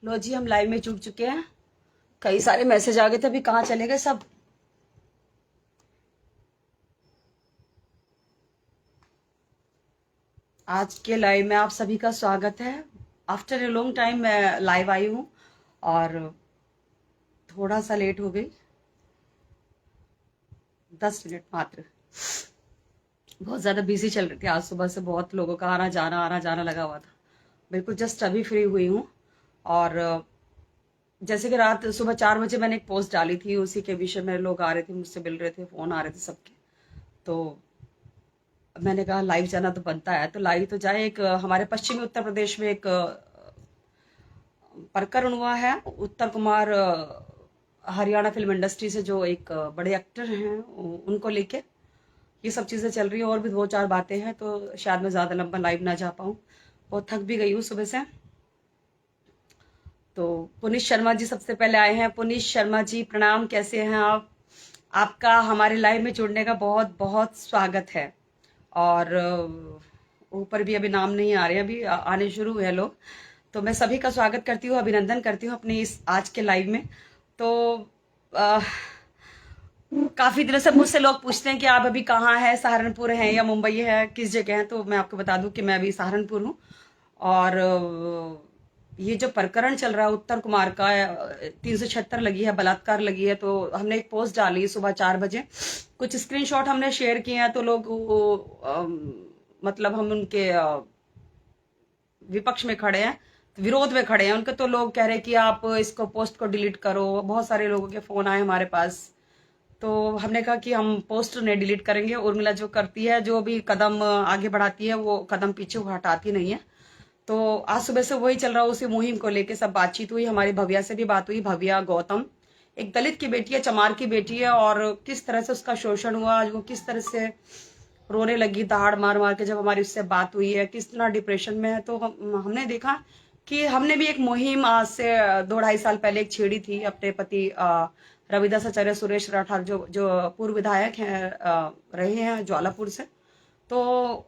लो जी, हम लाइव में जुड़ चुके हैं। कई सारे मैसेज आ गए थे, अभी कहाँ चले गए सब। आज के लाइव में आप सभी का स्वागत है। आफ्टर ए लॉन्ग टाइम मैं लाइव आई हूँ और थोड़ा सा लेट हो गई, 10 मिनट मात्र। बहुत ज़्यादा बिजी चल रही थी, आज सुबह से बहुत लोगों का आना जाना लगा हुआ था। बिल्कुल जस्ट अभी फ्री हुई हूँ। और जैसे कि रात सुबह 4 बजे मैंने एक पोस्ट डाली थी, उसी के विषय में लोग आ रहे थे, मुझसे मिल रहे थे, फोन आ रहे थे सबके। तो मैंने कहा लाइव जाना तो बनता है, तो लाइव तो जाए। एक हमारे पश्चिमी उत्तर प्रदेश में एक प्रकरण हुआ है। उत्तर कुमार हरियाणा फिल्म इंडस्ट्री से जो एक बड़े एक्टर हैं, उनको लेके ये सब चीजें चल रही हैं। और भी दो चार बातें हैं, तो शायद मैं ज्यादा लंबा लाइव ना जा पाऊँ। बहुत थक भी गई हूँ सुबह से। तो पुनीत शर्मा जी सबसे पहले आए हैं। पुनीत शर्मा जी प्रणाम, कैसे हैं आप? आपका हमारे लाइव में जुड़ने का बहुत बहुत स्वागत है। और ऊपर भी अभी नाम नहीं आ रहे हैं, अभी आने शुरू हुए हैं लोग। तो मैं सभी का स्वागत करती हूँ, अभिनंदन करती हूँ अपने इस आज के लाइव में। तो अ, काफी दिनों से मुझसे लोग पूछते हैं कि आप अभी कहाँ हैं, सहारनपुर हैं या मुंबई है, किस जगह हैं। तो मैं आपको बता दूं कि मैं अभी सहारनपुर हूँ। और ये जो प्रकरण चल रहा है उत्तर कुमार का, 376 लगी है, बलात्कार लगी है। तो हमने एक पोस्ट डाली सुबह 4 बजे, कुछ स्क्रीनशॉट हमने शेयर किए हैं। तो लोग मतलब हम उनके विपक्ष में खड़े हैं, विरोध में खड़े हैं उनके। तो लोग कह रहे हैं कि आप इसको पोस्ट को डिलीट करो। बहुत सारे लोगों के फोन आए हमारे पास। तो हमने कहा कि हम पोस्ट नहीं डिलीट करेंगे। उर्मिला जो करती है, जो भी कदम आगे बढ़ाती है, वो कदम पीछे हटाती नहीं है। तो आज सुबह से वही चल रहा है, उसी मुहिम को लेके सब बातचीत हुई। हमारी भव्या से भी बात हुई। भव्या गौतम एक दलित की बेटी है, चमार की बेटी है, और किस तरह से उसका शोषण हुआ, आज वो किस तरह से रोने लगी दहाड़ मार मार के जब हमारी उससे बात हुई है, किस तरह डिप्रेशन में है। तो हमने देखा कि हमने भी एक मुहिम आज से 2-2.5 साल पहले एक छेड़ी थी अपने पति रविदास आचार्य सुरेश राठौर, जो जो पूर्व विधायक हैं, रहे हैं ज्वालापुर से। तो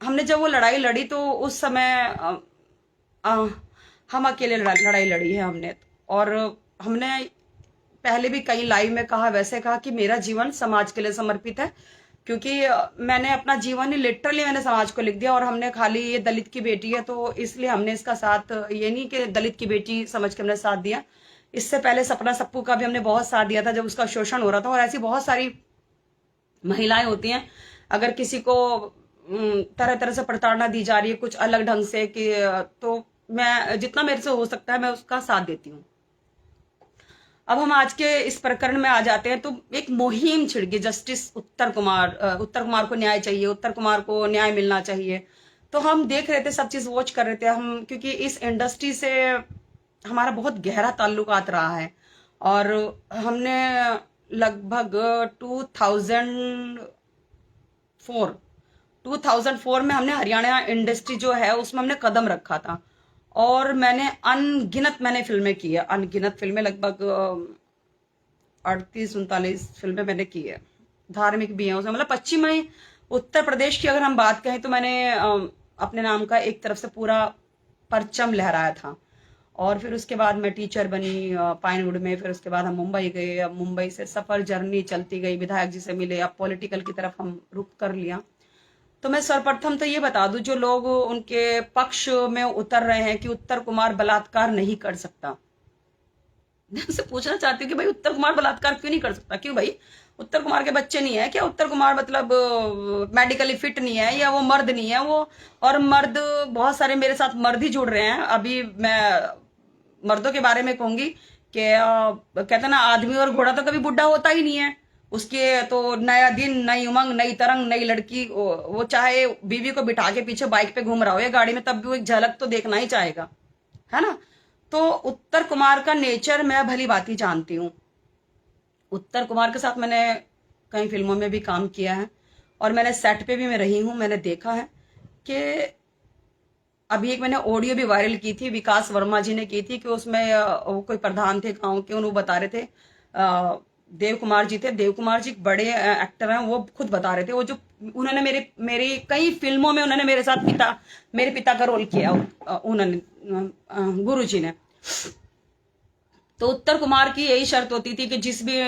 हमने जब वो लड़ाई लड़ी, तो उस समय अ, हम अकेले लड़ाई लड़ी है हमने। और हमने पहले भी कई लाइव में कहा, वैसे कहा कि मेरा जीवन समाज के लिए समर्पित है। क्योंकि मैंने अपना जीवन ही लिटरली मैंने समाज को लिख दिया। और हमने खाली ये दलित की बेटी है तो इसलिए हमने इसका साथ, ये नहीं कि दलित की बेटी समझ के हमने साथ दिया। इससे पहले सपना सप्पू का भी हमने बहुत साथ दिया था जब उसका शोषण हो रहा था। और ऐसी बहुत सारी महिलाएं होती हैं, अगर किसी को तरह तरह से प्रताड़ना दी जा रही है कुछ अलग ढंग से, कि तो मैं जितना मेरे से हो सकता है मैं उसका साथ देती हूँ। अब हम आज के इस प्रकरण में आ जाते हैं। तो एक मुहिम छिड़ गई, जस्टिस उत्तर कुमार, उत्तर कुमार को न्याय चाहिए, उत्तर कुमार को न्याय मिलना चाहिए। तो हम देख रहे थे, सब चीज वॉच कर रहे थे हम, क्योंकि इस इंडस्ट्री से हमारा बहुत गहरा ताल्लुकात रहा है। और हमने लगभग 2004 में हमने हरियाणा इंडस्ट्री जो है उसमें हमने कदम रखा था। और मैंने फिल्में की है, अनगिनत फिल्में, लगभग 38-39 फिल्में मैंने की है। धार्मिक भी है उसमें, मतलब पश्चिमी उत्तर प्रदेश की अगर हम बात कहें तो मैंने अपने नाम का एक तरफ से पूरा परचम लहराया था। और फिर उसके बाद मैं टीचर बनी पाइनवुड में। फिर उसके बाद हम मुंबई गए। अब मुंबई से सफर जर्नी चलती गई, विधायक जी से मिले, अब पॉलिटिकल की तरफ हम रुख कर लिया। तो मैं सर्वप्रथम तो ये बता दूं, जो लोग उनके पक्ष में उतर रहे हैं कि उत्तर कुमार बलात्कार नहीं कर सकता, मैं उनसे पूछना चाहती हूँ कि भाई उत्तर कुमार बलात्कार क्यों नहीं कर सकता? क्यों भाई? उत्तर कुमार के बच्चे नहीं है क्या? उत्तर कुमार मतलब मेडिकली फिट नहीं है, या वो मर्द नहीं है वो? और मर्द बहुत सारे मेरे साथ मर्द ही जुड़ रहे हैं। अभी मैं मर्दों के बारे में कहूंगी कि कहते ना, आदमी और घोड़ा तो कभी बुढ़ा होता ही नहीं है। उसके तो नया दिन, नई उमंग, नई तरंग, नई लड़की। वो चाहे बीवी को बिठा के पीछे बाइक पे घूम रहा हो या गाड़ी में, तब भी वो एक झलक तो देखना ही चाहेगा, है ना? तो उत्तर कुमार का नेचर मैं भली भांति जानती हूँ। उत्तर कुमार के साथ मैंने कई फिल्मों में भी काम किया है, और मैंने सेट पे भी मैं रही हूँ। मैंने देखा है कि अभी एक मैंने ऑडियो भी वायरल की थी, विकास वर्मा जी ने की थी, कि उसमें वो कोई प्रधान थे गांव के, उन्होंने बता रहे थे, देव कुमार जी थे, देव कुमार जी बड़े एक्टर हैं, वो खुद बता रहे थे, वो जो उन्होंने मेरी कई फिल्मों में उन्होंने मेरे पिता का रोल किया, उन्होंने गुरु जी ने। तो उत्तर कुमार की यही शर्त होती थी कि जिस भी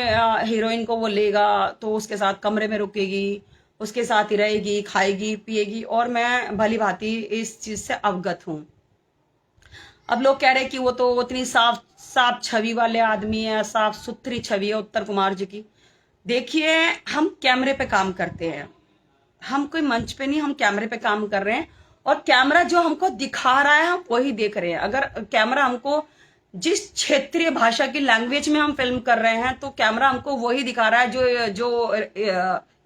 हीरोइन को वो लेगा तो उसके साथ कमरे में रुकेगी, उसके साथ ही रहेगी, खाएगी पिएगी। और मैं भली भांति इस चीज से अवगत हूं। अब लोग कह रहे हैं कि वो तो उतनी साफ साफ छवि वाले आदमी है, साफ सुथरी छवि है उत्तर कुमार जी की। देखिए, हम कैमरे पे काम करते हैं, हम कोई मंच पे नहीं, हम कैमरे पे काम कर रहे हैं। और कैमरा जो हमको दिखा रहा है हम वही देख रहे हैं। अगर कैमरा हमको जिस क्षेत्रीय भाषा की लैंग्वेज में हम फिल्म कर रहे हैं तो कैमरा हमको वही दिखा रहा है जो जो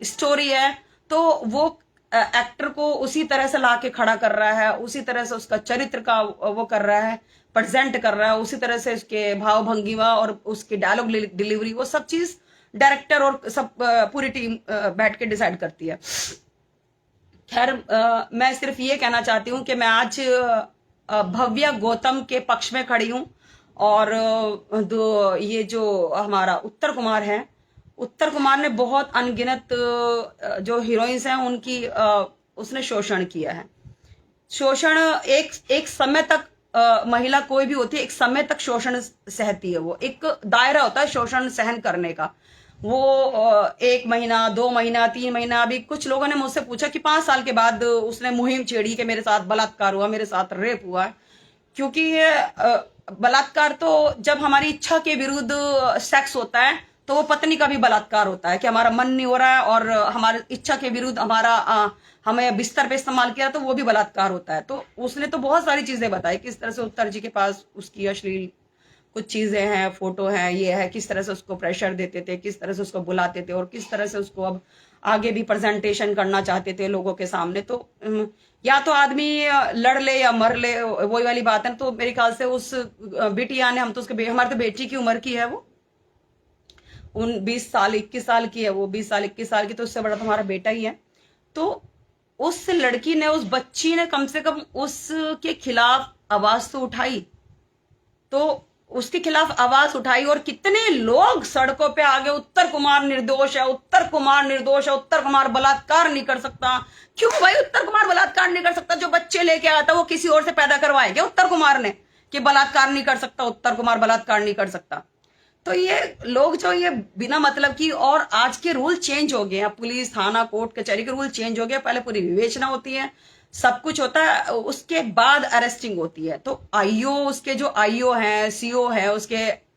स्टोरी है। तो वो एक्टर को उसी तरह से लाके खड़ा कर रहा है, उसी तरह से उसका चरित्र का वो कर रहा है, प्रेजेंट कर रहा है, उसी तरह से उसके भाव भंगिमा और उसकी डायलॉग डिलीवरी, वो सब चीज डायरेक्टर और सब पूरी टीम बैठ के डिसाइड करती है। खैर, मैं सिर्फ ये कहना चाहती हूँ कि मैं आज भव्या गौतम के पक्ष में खड़ी हूँ। और ये जो हमारा उत्तर कुमार है, उत्तर कुमार ने बहुत अनगिनत जो हीरोइंस हैं उनकी उसने शोषण किया है। शोषण एक समय तक महिला कोई भी होती है, एक समय तक शोषण सहती है। वो एक दायरा होता है शोषण सहन करने का। वो 1 महीना, 2 महीना, 3 महीना। अभी कुछ लोगों ने मुझसे पूछा कि 5 साल के बाद उसने मुहिम छेड़ी कि मेरे साथ बलात्कार हुआ, मेरे साथ रेप हुआ। क्योंकि बलात्कार तो जब हमारी इच्छा के विरुद्ध सेक्स होता है तो वो पत्नी का भी बलात्कार होता है कि हमारा मन नहीं हो रहा है और हमारी इच्छा के विरुद्ध हमें बिस्तर पे इस्तेमाल किया, तो वो भी बलात्कार होता है। तो उसने तो बहुत सारी चीजें बताई, किस तरह से उत्तर जी के पास उसकी अश्लील कुछ चीजें हैं, फोटो हैं, ये है, किस तरह से उसको प्रेशर देते थे, किस तरह से उसको बुलाते थे और किस तरह से उसको अब आगे भी प्रेजेंटेशन करना चाहते थे लोगों के सामने। तो या तो आदमी लड़ ले या मर ले, वही वाली बात है। तो मेरे ख्याल से उस बिटिया ने, हम तो उसके हमारे तो बेटी की उम्र की है, वो 20 साल 21 साल की है, वो 20 साल 21 साल की, तो उससे बड़ा तो हमारा बेटा ही है। तो उस लड़की ने, उस बच्ची ने कम से कम उसके खिलाफ आवाज तो उठाई। तो उसके खिलाफ आवाज उठाई और कितने लोग सड़कों पे आ गए, उत्तर कुमार निर्दोष है, उत्तर कुमार निर्दोष है, उत्तर कुमार बलात्कार नहीं कर सकता। क्यों भाई उत्तर कुमार बलात्कार नहीं कर सकता? जो बच्चे लेके आया था वो किसी और से पैदा करवाए क्या उत्तर कुमार ने कि बलात्कार नहीं कर सकता, उत्तर कुमार बलात्कार नहीं कर सकता? तो ये लोग जो ये बिना मतलब की, और आज के रूल चेंज हो गए हैं, पुलिस थाना कोर्ट कचहरी के रूल चेंज हो गए। पहले पूरी विवेचना होती है, सब कुछ होता है, उसके बाद अरेस्टिंग होती है। तो आईओ, उसके जो आईओ हैं, सीओ है, उसके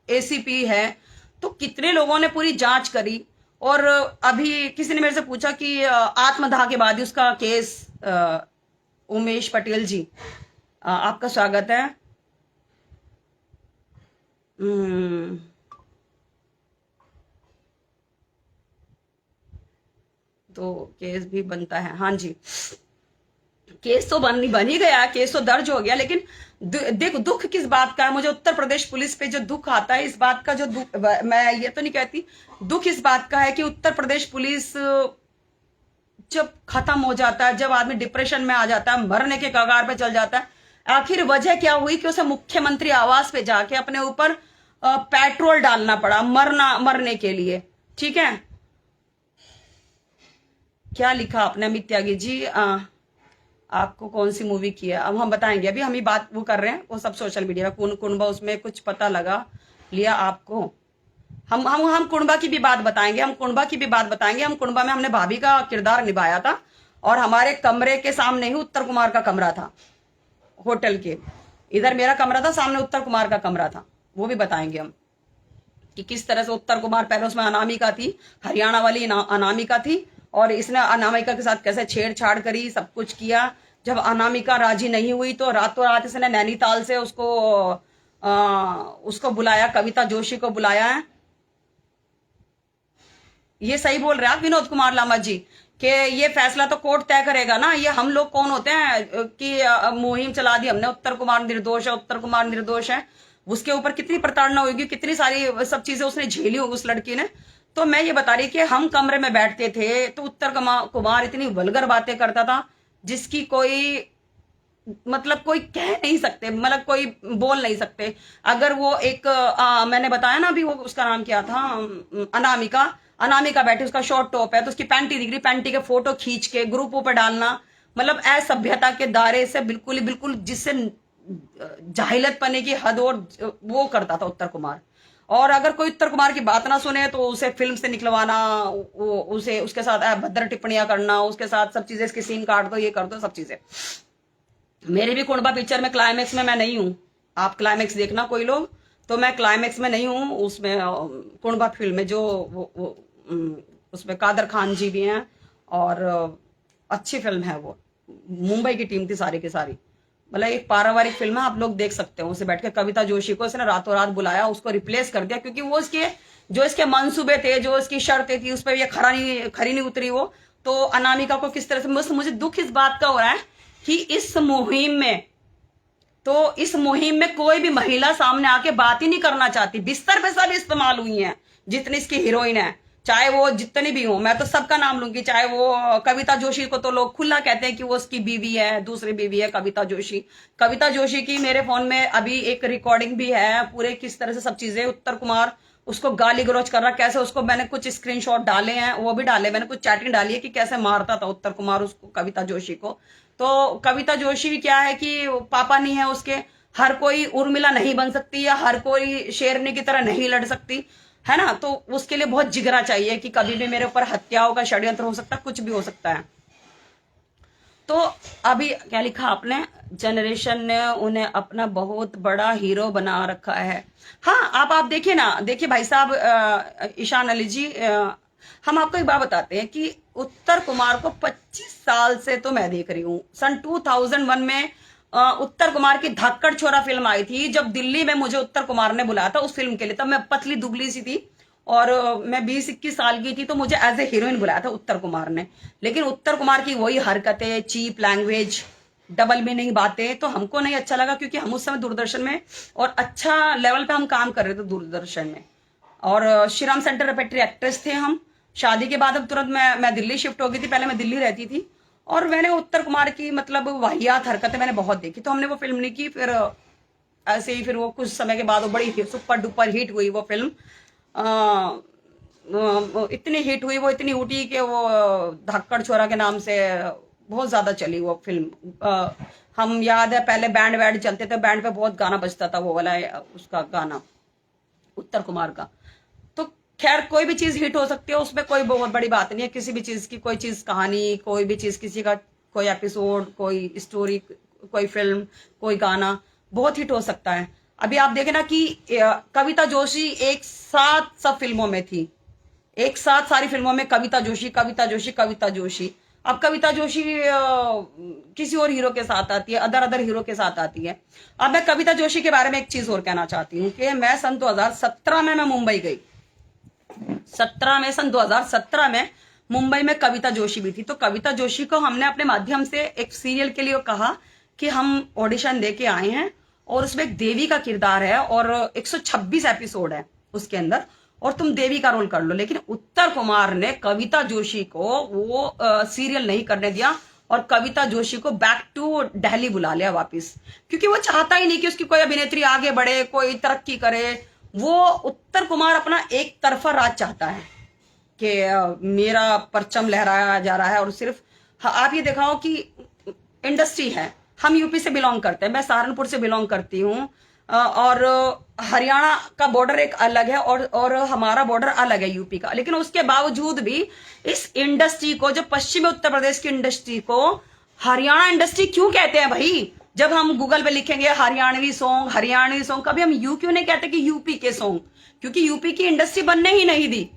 एसीपी है, तो कितने लोगों ने पूरी जांच करी। और अभी किसी ने मेरे से पूछा कि आत्मदाह के बाद ही उसका केस, उमेश पटेल जी आपका स्वागत है। तो केस भी बनता है, हाँ जी, केस तो बन ही गया, केस तो दर्ज हो गया। लेकिन देखो दुख किस बात का है, मुझे उत्तर प्रदेश पुलिस पे जो दुख आता है, इस बात का जो दुख, मैं ये तो नहीं कहती, दुख इस बात का है कि उत्तर प्रदेश पुलिस जब खत्म हो जाता है, जब आदमी डिप्रेशन में आ जाता है, मरने के कगार पे चल जाता है, आखिर वजह क्या हुई कि उसे मुख्यमंत्री आवास पे जाके अपने ऊपर पेट्रोल डालना पड़ा मरने के लिए। ठीक है, क्या लिखा आपने अमित त्यागी जी? आपको कौन सी मूवी की है अब हम बताएंगे, अभी हम ही बात वो कर रहे हैं, वो सब सोशल मीडिया में कुनबा, उसमें कुछ पता लगा लिया आपको। हम कुनबा की भी बात बताएंगे, हम कुनबा की भी बात बताएंगे। हम कुनबा में हमने भाभी का किरदार निभाया था और हमारे कमरे के सामने ही उत्तर कुमार का कमरा था, होटल के इधर मेरा कमरा था, सामने उत्तर कुमार का कमरा था। वो भी बताएंगे हम कि किस तरह से उत्तर कुमार, पहले उसमें अनामिका थी, हरियाणा वाली अनामिका थी, और इसने अनामिका के साथ कैसे छेड़छाड़ करी, सब कुछ किया। जब अनामिका राजी नहीं हुई तो रातों रात इसने नैनीताल से उसको बुलाया, कविता जोशी को बुलाया है। ये सही बोल रहे हैं आप विनोद कुमार लामा जी कि ये फैसला तो कोर्ट तय करेगा ना, ये हम लोग कौन होते हैं कि मुहिम चला दी हमने, उत्तर कुमार निर्दोष है, उत्तर कुमार निर्दोष है। उसके ऊपर कितनी प्रताड़ना होगी, कितनी सारी सब चीजें उसने झेली होगी उस लड़की ने। तो मैं ये बता रही कि हम कमरे में बैठते थे तो उत्तर कुमार इतनी वल्गर बातें करता था जिसकी कोई मतलब कोई कह नहीं सकते, मतलब कोई बोल नहीं सकते। अगर वो एक मैंने बताया ना अभी, वो उसका नाम क्या था, अनामिका बैठी, उसका शॉर्ट टॉप है तो उसकी पैंटी दिख रही, पैंटी के फोटो खींच के ग्रुपों पर डालना, मतलब असभ्यता के दायरे से बिल्कुल बिल्कुल जिससे जाहिलत पने की हद और वो करता था उत्तर कुमार। और अगर कोई उत्तर कुमार की बात ना सुने तो उसे फिल्म से निकलवाना, उसे उसके साथ अभद्र टिप्पणियां करना, उसके साथ सब चीजें, इसके सीन काट दो, ये कर दो, सब चीजें। मेरी भी कुंडबा पिक्चर में क्लाइमेक्स में मैं नहीं हूं, आप क्लाइमेक्स देखना कोई लोग, तो मैं क्लाइमेक्स में नहीं हूं उसमें, कुंडबा फिल्म में जो उसमें कादर खान जी भी हैं, और अच्छी फिल्म है वो, मुंबई की टीम थी सारी की सारी, मतलब एक पारिवारिक फिल्म है, आप लोग देख सकते हो उसे बैठ के। कविता जोशी को इसने रातों रात बुलाया, उसको रिप्लेस कर दिया, क्योंकि वो इसके जो इसके मंसूबे थे, जो इसकी शर्तें थी, उस पर ये खरी नहीं उतरी वो। तो अनामिका को किस तरह से, मुझे दुख इस बात का हो रहा है कि इस मुहिम में कोई भी महिला सामने आके बात ही नहीं करना चाहती। बिस्तर पे सब इस्तेमाल हुई हैं जितनी इसकी हीरोइन है, चाहे वो जितनी भी हो, मैं तो सबका नाम लूंगी। चाहे वो कविता जोशी को तो लोग खुला कहते हैं कि वो उसकी बीवी है, दूसरी बीवी है कविता जोशी। कविता जोशी की मेरे फोन में अभी एक रिकॉर्डिंग भी है, पूरे किस तरह से सब चीजें, उत्तर कुमार उसको गाली गलौज कर रहा, कैसे उसको, मैंने कुछ स्क्रीनशॉट डाले हैं, वो भी डाले, मैंने कुछ चैटिंग डाली है कि कैसे मारता था उत्तर कुमार उसको, कविता जोशी को। तो कविता जोशी क्या है कि पापा नहीं है उसके, हर कोई उर्मिला नहीं बन सकती, या हर कोई शेरनी की तरह नहीं लड़ सकती, है ना। तो उसके लिए बहुत जिगरा चाहिए कि कभी भी मेरे ऊपर हत्याओं का षड्यंत्र हो सकता है, कुछ भी हो सकता है। तो अभी क्या लिखा आपने, जनरेशन ने उन्हें अपना बहुत बड़ा हीरो बना रखा है। हाँ, आप देखिए ना, देखिए भाई साहब ईशान अली जी, हम आपको एक बात बताते हैं कि उत्तर कुमार को 25 साल से तो मैं देख रही हूँ। सन 2001 में उत्तर कुमार की धाकड़ छोरा फिल्म आई थी, जब दिल्ली में मुझे उत्तर कुमार ने बुलाया था उस फिल्म के लिए, तब मैं पतली दुबली सी थी और मैं 20-21 साल की थी, तो मुझे एज ए हीरोइन बुलाया था उत्तर कुमार ने। लेकिन उत्तर कुमार की वही हरकतें, चीप लैंग्वेज, डबल मीनिंग बातें, तो हमको नहीं अच्छा लगा, क्योंकि हम उस समय दूरदर्शन में और अच्छा लेवल पे हम काम कर रहे थे दूरदर्शन में, और श्रीराम सेंटर रेपेट्री एक्ट्रेस थे हम। शादी के बाद अब तुरंत मैं दिल्ली शिफ्ट हो गई थी, पहले मैं दिल्ली रहती थी, और मैंने उत्तर कुमार की मतलब वाहियात हरकतें मैंने बहुत देखी, तो हमने वो फिल्म नहीं की। फिर ऐसे ही फिर वो कुछ समय के बाद वो बड़ी सुपर डुपर हिट हुई वो फिल्म, इतनी हिट हुई, वो इतनी उठी कि वो धाकड़ छोरा के नाम से बहुत ज्यादा चली वो फिल्म। हम याद है पहले बैंड वैंड चलते थे, बैंड पे बहुत गाना बजता था, वो वाला उसका गाना उत्तर कुमार का। तो खैर कोई भी चीज हिट हो सकती है, उसमें कोई बहुत बड़ी बात नहीं है, किसी भी चीज की, कोई चीज कहानी, कोई भी चीज, किसी का कोई एपिसोड, कोई स्टोरी, कोई फिल्म, कोई गाना बहुत हिट हो सकता है। अभी आप देखे ना कि कविता जोशी एक साथ सब फिल्मों में थी, एक साथ सारी फिल्मों में कविता जोशी कविता जोशी कविता जोशी। अब कविता जोशी किसी और हीरो के साथ आती है, अदर अदर हीरो के साथ आती है। अब मैं कविता जोशी के बारे में एक चीज और कहना चाहती हूँ कि मैं सन 2017 में मैं मुंबई गई, सन 2017 में मुंबई में कविता जोशी भी थी। तो कविता जोशी को हमने अपने माध्यम से एक सीरियल के लिए कहा कि हम ऑडिशन दे के आए हैं, और उसमें एक देवी का किरदार है और 126 एपिसोड है उसके अंदर, और तुम देवी का रोल कर लो। लेकिन उत्तर कुमार ने कविता जोशी को वो सीरियल नहीं करने दिया, और कविता जोशी को बैक टू दिल्ली बुला लिया वापस, क्योंकि वो चाहता ही नहीं कि उसकी कोई अभिनेत्री आगे बढ़े, कोई तरक्की करे। वो उत्तर कुमार अपना एक तरफा राज चाहता है कि मेरा परचम लहराया जा रहा है, और सिर्फ आप ये दिखाओ कि इंडस्ट्री है। हम यूपी से बिलोंग करते हैं, मैं सहारनपुर से बिलोंग करती हूँ, और हरियाणा का बॉर्डर एक अलग है, और हमारा बॉर्डर अलग है यूपी का। लेकिन उसके बावजूद भी इस इंडस्ट्री को, जो पश्चिमी उत्तर प्रदेश की इंडस्ट्री को हरियाणा इंडस्ट्री क्यों कहते हैं भाई? जब हम गूगल पे लिखेंगे हरियाणवी सॉन्ग, कभी हम यू क्यों नहीं कहते कि यूपी के सॉन्ग? क्योंकि यूपी की इंडस्ट्री बनने ही नहीं दी,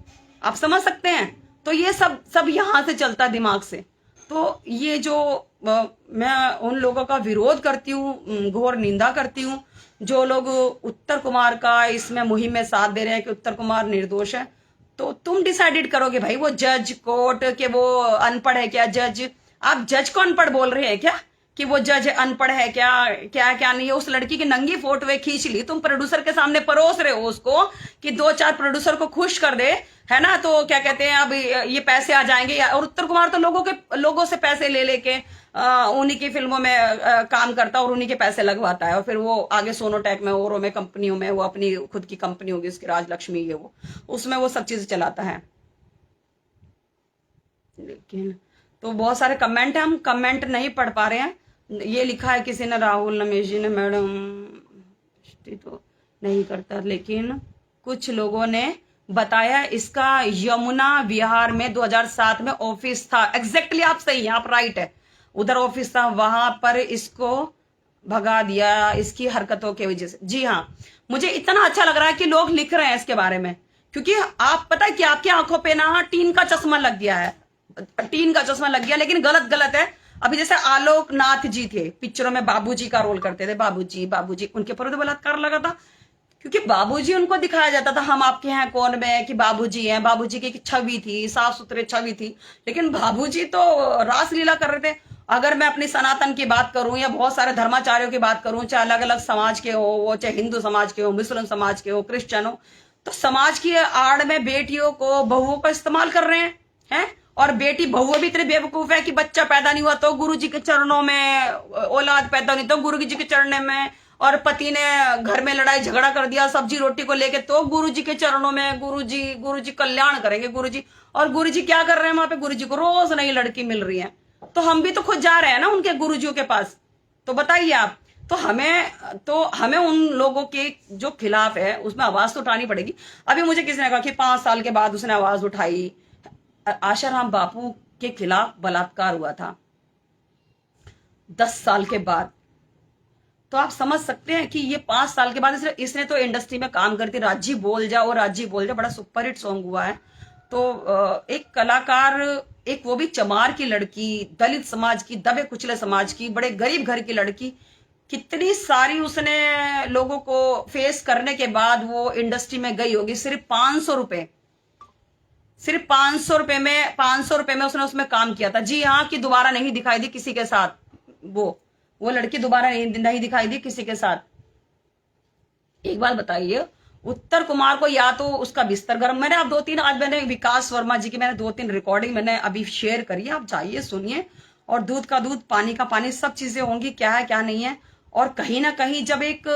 आप समझ सकते हैं। तो ये सब यहां से चलता है, दिमाग से। तो ये जो मैं उन लोगों का विरोध करती हूँ, घोर निंदा करती हूँ, जो लोग उत्तर कुमार का इसमें मुहिम में साथ दे रहे हैं कि उत्तर कुमार निर्दोष है। तो तुम डिसाइडेड करोगे भाई, वो जज कोर्ट के वो अनपढ़ है क्या जज? आप जज को अनपढ़ बोल रहे हैं क्या कि वो जज अनपढ़ है क्या? क्या क्या नहीं है? उस लड़की की नंगी फोटो खींच ली, तुम प्रोड्यूसर के सामने परोस रहे हो उसको कि 2-4 प्रोड्यूसर को खुश कर दे, है ना। तो क्या कहते हैं, अब ये पैसे आ जाएंगे। और उत्तर कुमार तो लोगों से पैसे ले लेके उन्हीं की फिल्मों में काम करता है और उन्हीं के पैसे लगवाता है, और फिर वो आगे सोनोटेक में, औरों में, कंपनियों में, वो अपनी खुद की कंपनी होगी उसकी, राजलक्ष्मी है वो, उसमें वो सब चीजें चलाता है। लेकिन तो बहुत सारे कमेंट है, हम कमेंट नहीं पढ़ पा रहे हैं, ये लिखा है किसी ने, राहुल रमेश जी ने, मैडम तो नहीं करता, लेकिन कुछ लोगों ने बताया इसका यमुना विहार में 2007 में ऑफिस था। एग्जैक्टली आप सही हैं, आप राइट है, उधर ऑफिस था, वहां पर इसको भगा दिया इसकी हरकतों की वजह से। जी हाँ, मुझे इतना अच्छा लग रहा है कि लोग लिख रहे हैं इसके बारे में, क्योंकि आप पता है कि आपकी आंखों पे ना टीन का चश्मा लग गया है, टीन का चश्मा लग गया, लेकिन गलत गलत है। अभी जैसे आलोक नाथ जी थे, पिक्चरों में बाबूजी का रोल करते थे, बाबूजी बाबूजी, उनके ऊपर तो बलात्कार लगा था, क्योंकि बाबूजी उनको दिखाया जाता था हम आपके हैं कौन में, कि बाबूजी हैं, बाबूजी की एक छवि थी, साफ सुथरे छवि थी, लेकिन बाबूजी तो रासलीला कर रहे थे। अगर मैं अपनी सनातन की बात करूं या बहुत सारे धर्माचार्यों की बात करूं, चाहे अलग अलग समाज के हो वो, चाहे हिंदू समाज के हो, मुस्लिम समाज के हो, क्रिश्चियन हो, तो समाज की आड़ में बेटियों को, बहुओं का इस्तेमाल कर रहे हैं। और बेटी बहु भी इतने बेवकूफ है कि बच्चा पैदा नहीं हुआ तो गुरु जी के चरणों में, औलाद पैदा नहीं तो गुरु जी के चरणों में, और पति ने घर में लड़ाई झगड़ा कर दिया सब्जी रोटी को लेके तो गुरु जी के चरणों में, गुरु जी कल्याण करेंगे गुरु जी। और गुरु जी क्या कर रहे हैं वहां पे, गुरु जी को रोज नई लड़की मिल रही है, तो हम भी तो खुद जा रहे हैं ना उनके गुरुजियों के पास। तो बताइए आप, तो हमें उन लोगों के जो खिलाफ है उसमें आवाज तो उठानी पड़ेगी। अभी मुझे किसी ने कहा कि 5 साल के बाद उसने आवाज उठाई, आशाराम बापू के खिलाफ बलात्कार हुआ था 10 साल के बाद, तो आप समझ सकते हैं कि ये 5 साल के बाद इसने तो इंडस्ट्री में काम करती, राजी बोल जा और राजी बोल जा बड़ा सुपरहिट सॉन्ग हुआ है। तो एक कलाकार, एक वो भी चमार की लड़की, दलित समाज की, दबे कुचले समाज की, बड़े गरीब घर की लड़की, कितनी सारी उसने लोगों को फेस करने के बाद वो इंडस्ट्री में गई होगी। सिर्फ 500 रुपए, सिर्फ 500 रुपए में, 500 रुपए में उसने उसमें काम किया था। जी हाँ, कि दोबारा नहीं दिखाई दी किसी के साथ, वो लड़की दोबारा नहीं दिखाई दी किसी के साथ। एक बात बताइए, उत्तर कुमार को या तो उसका बिस्तर गर्म, मैंने आप 2-3 आज मैंने विकास वर्मा जी की मैंने 2-3 रिकॉर्डिंग मैंने अभी शेयर करी है, आप जाइए सुनिए। और दूध का दूध, पानी का पानी, सब चीजें होंगी, क्या है क्या नहीं है। और कहीं ना कहीं जब एक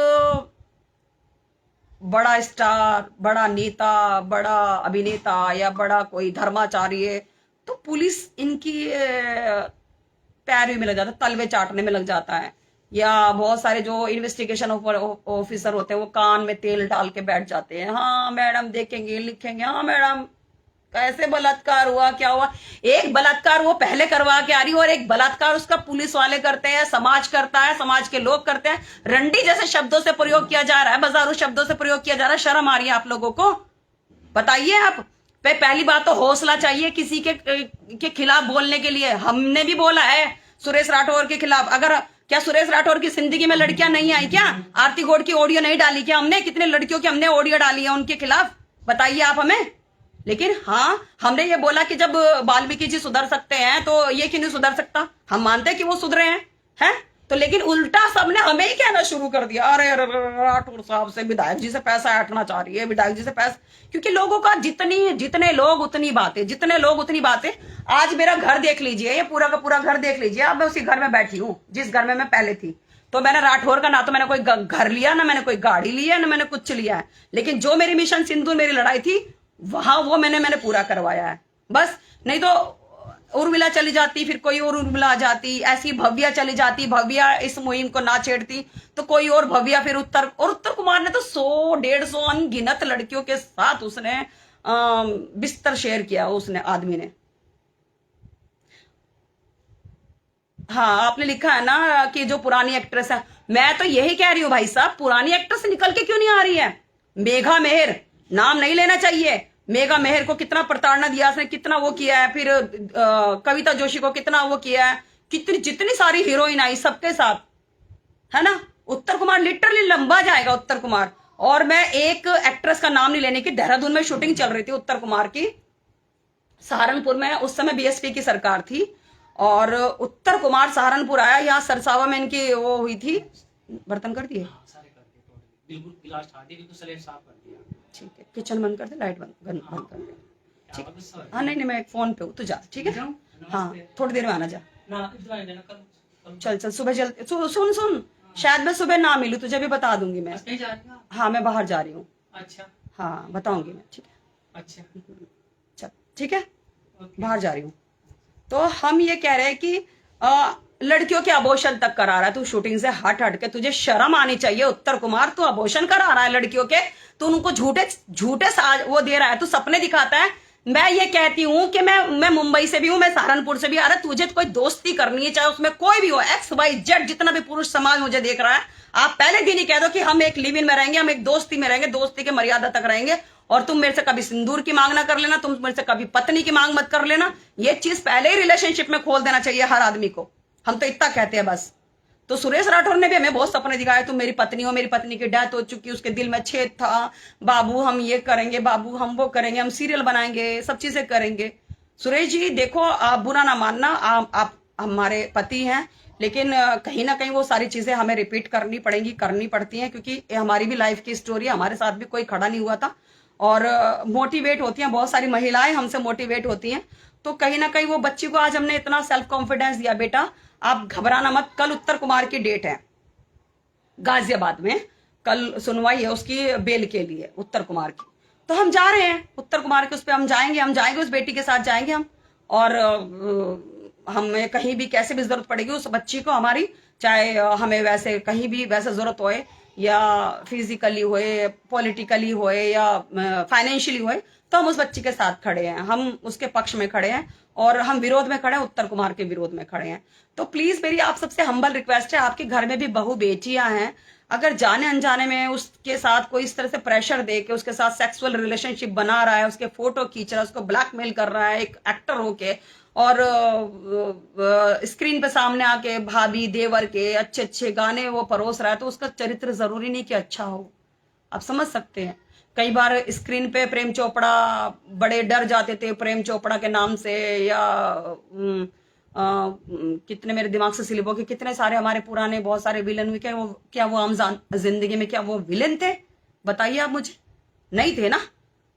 बड़ा स्टार, बड़ा नेता, बड़ा अभिनेता या बड़ा कोई धर्माचार्य है, तो पुलिस इनकी पैरवी में लग जाता है, तलवे चाटने में लग जाता है। या बहुत सारे जो इन्वेस्टिगेशन ऑफिसर होते हैं वो कान में तेल डाल के बैठ जाते हैं, हाँ मैडम देखेंगे लिखेंगे, हाँ मैडम कैसे बलात्कार हुआ, क्या हुआ। एक बलात्कार वो पहले करवा के आ रही है और एक बलात्कार उसका पुलिस वाले करते हैं, समाज करता है, समाज के लोग करते हैं। रंडी जैसे शब्दों से प्रयोग किया जा रहा है, बाजारू शब्दों से प्रयोग किया जा रहा है। शर्म आ रही है आप लोगों को? बताइए आप। पहली बात तो हौसला चाहिए किसी के खिलाफ बोलने के लिए। हमने भी बोला है सुरेश राठौर के खिलाफ। अगर क्या सुरेश राठौर की जिंदगी में लड़कियां नहीं आई क्या? आरती गौड़ की ऑडियो नहीं डाली क्या हमने? कितने लड़कियों की हमने ऑडियो डाली है उनके खिलाफ, बताइए आप हमें। लेकिन हाँ, हमने ये बोला कि जब वाल्मीकि जी सुधर सकते हैं तो ये क्यों नहीं सुधर सकता? हम मानते हैं कि वो सुधरे हैं तो, लेकिन उल्टा सबने हमें ही कहना शुरू कर दिया, अरे राठौर साहब से विधायक जी से पैसा ऐंठना चाह रही है, विधायक जी से पैसा। क्योंकि लोगों का जितने लोग उतनी बातें, जितने लोग उतनी बातें। आज मेरा घर देख लीजिए, ये पूरा का पूरा घर देख लीजिए। अब मैं उसी घर में बैठी हूँ जिस घर में मैं पहले थी। तो मैंने राठौर का ना तो मैंने कोई घर लिया, ना मैंने कोई गाड़ी ली है, ना मैंने कुछ लिया है, लेकिन जो मेरी मिशन सिंदूर मेरी लड़ाई थी वहां वो मैंने पूरा करवाया है बस। नहीं तो उर्मिला चली जाती, फिर कोई और उर्मिला आ जाती, ऐसी भव्या चली जाती, भव्या इस मुहिम को ना छेड़ती तो कोई और भव्या फिर उत्तर कुमार ने तो 100-150 अनगिनत लड़कियों के साथ उसने बिस्तर शेयर किया उसने आदमी ने। हाँ, आपने लिखा है ना कि जो पुरानी एक्ट्रेस है, मैं तो यही कह रही हूँ भाई साहब, पुरानी एक्ट्रेस निकल के क्यों नहीं आ रही है? मेघा मेहर, नाम नहीं लेना चाहिए। मेघा मेहर को कितना प्रताड़ना दिया उसने, कितना वो किया है। फिर कविता जोशी को कितना वो किया है, कितनी जितनी सारी हीरोइन आई सबके साथ, है ना। उत्तर कुमार लिटरली लंबा जाएगा, उत्तर कुमार। और मैं एक एक्ट्रेस का नाम नहीं लेने की, देहरादून में शूटिंग चल रही थी उत्तर कुमार की, सहारनपुर में, उस समय बीएसपी की सरकार थी, और उत्तर कुमार सहारनपुर आया, यहाँ सरसावा में इनकी वो हुई थी। बर्तन कर दिए? बिल्कुल गिलास उठा दी, बिल्कुल स्लेब साफ कर दिया। ठीक है, किचन बंद कर दे, लाइट बंद कर दे। ठीक, हाँ नहीं मैं एक फोन पे हूँ, तो जा, ठीक है। हाँ थोड़ी देर में आना, जा। चल सुबह जल्दी सुन, शायद मैं सुबह ना मिलूँ, तुझे भी बता दूंगी मैं। हाँ मैं बाहर जा रही हूँ। अच्छा, हाँ बताऊंगी मैं, ठीक है। अच्छा चल ठीक है, बाहर जा रही हूँ। तो हम ये कह रहे हैं कि लड़कियों के अबॉर्शन तक करा रहा है तू, शूटिंग से हट हट के। तुझे शर्म आनी चाहिए उत्तर कुमार, तू अबॉर्शन करा रहा है लड़कियों के, तू उनको झूठे झूठे वो दे रहा है, तू सपने दिखाता है। मैं ये कहती हूं कि मैं मुंबई से भी हूं, मैं सहारनपुर से भी आ रहा, तुझे कोई दोस्ती करनी है चाहे उसमें कोई भी हो, XYZ जितना भी पुरुष समाज मुझे देख रहा है, आप पहले दिन ही कह दो कि हम एक लिव इन में रहेंगे, हम एक दोस्ती में रहेंगे, दोस्ती के मर्यादा तक रहेंगे, और तुम मेरे से कभी सिंदूर की मांग ना कर लेना, तुम मेरे से कभी पत्नी की मांग मत कर लेना। ये चीज पहले ही रिलेशनशिप में खोल देना चाहिए हर आदमी को। हम तो इतना कहते हैं बस। तो सुरेश राठौर ने भी हमें बहुत सपने दिखाए, तुम मेरी पत्नी हो, मेरी पत्नी की डेथ हो चुकी, उसके दिल में छेद था, बाबू हम ये करेंगे, बाबू हम वो करेंगे, हम सीरियल बनाएंगे, सब चीजें करेंगे। सुरेश जी देखो, आप बुरा ना मानना, आप हमारे पति हैं, लेकिन कहीं ना कहीं वो सारी चीजें हमें रिपीट करनी पड़ेंगी, करनी पड़ती हैं, क्योंकि हमारी भी लाइफ की स्टोरी, हमारे साथ भी कोई खड़ा नहीं हुआ था, और मोटिवेट होती हैं बहुत सारी महिलाएं, हमसे मोटिवेट होती हैं। तो कहीं ना कहीं वो बच्ची को आज हमने इतना सेल्फ कॉन्फिडेंस दिया, बेटा आप घबराना मत, कल उत्तर कुमार की डेट है गाजियाबाद में, कल सुनवाई है उसकी बेल के लिए उत्तर कुमार की, तो हम जा रहे हैं उत्तर कुमार के उस पर, हम जाएंगे उस बेटी के साथ जाएंगे हम, और हमें कहीं भी कैसे भी जरूरत पड़ेगी उस बच्ची को हमारी, चाहे हमें वैसे कहीं भी वैसे जरूरत होए, या फिजिकली होए, पॉलिटिकली होए, या फाइनेंशियली होए, तो हम उस बच्ची के साथ खड़े हैं, हम उसके पक्ष में खड़े हैं, और हम विरोध में खड़े हैं, उत्तर कुमार के विरोध में खड़े हैं। तो प्लीज मेरी आप सबसे हम्बल रिक्वेस्ट है, आपके घर में भी बहू बेटियां हैं, अगर जाने अनजाने में उसके साथ कोई इस तरह से प्रेशर दे के उसके साथ सेक्सुअल रिलेशनशिप बना रहा है, उसके फोटो खींच रहा है, उसको ब्लैकमेल कर रहा है एक एक्टर होके, और स्क्रीन पे सामने आके भाभी देवर के अच्छे अच्छे गाने वो परोस रहा है, तो उसका चरित्र जरूरी नहीं कि अच्छा हो। आप समझ सकते हैं, कई बार स्क्रीन पे प्रेम चोपड़ा बड़े डर जाते थे प्रेम चोपड़ा के नाम से, या कितने मेरे दिमाग से स्लिप हो कि कितने सारे हमारे पुराने बहुत सारे विलन हुए, क्या वो आम जिंदगी में क्या वो विलन थे? बताइए आप मुझे, नहीं थे ना।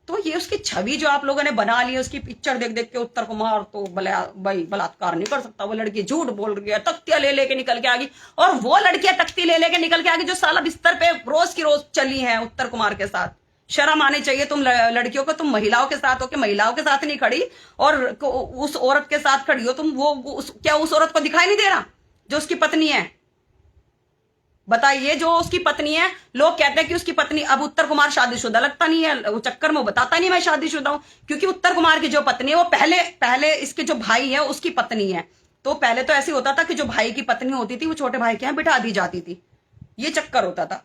तो ये उसकी छवि जो आप लोगों ने बना ली है, उसकी पिक्चर देख देख के उत्तर कुमार तो भाई बलात्कार नहीं कर सकता, वो लड़की झूठ बोल रही है, तख्तियां ले लेके निकल के आ गई, और वो लड़कियां तख्ती ले लेके निकल के आ गई जो साला बिस्तर पे रोज की रोज चली हैं उत्तर कुमार के साथ। शर्म आनी चाहिए तुम लड़कियों को, तुम महिलाओं के साथ हो के महिलाओं के साथ नहीं खड़ी, और उस औरत के साथ खड़ी हो तुम, क्या उस औरत को दिखाई नहीं दे रहा जो उसकी पत्नी है? बताइए, जो उसकी पत्नी है, लोग कहते हैं कि उसकी पत्नी, अब उत्तर कुमार शादीशुदा लगता नहीं है, वो चक्कर में बताता नहीं मैं शादीशुदा हूं, क्योंकि उत्तर कुमार की जो पत्नी है वो पहले इसके जो भाई है उसकी पत्नी है। तो पहले तो ऐसे होता था कि जो भाई की पत्नी होती थी वो छोटे भाई के यहाँ बिठा दी जाती थी, ये चक्कर होता था।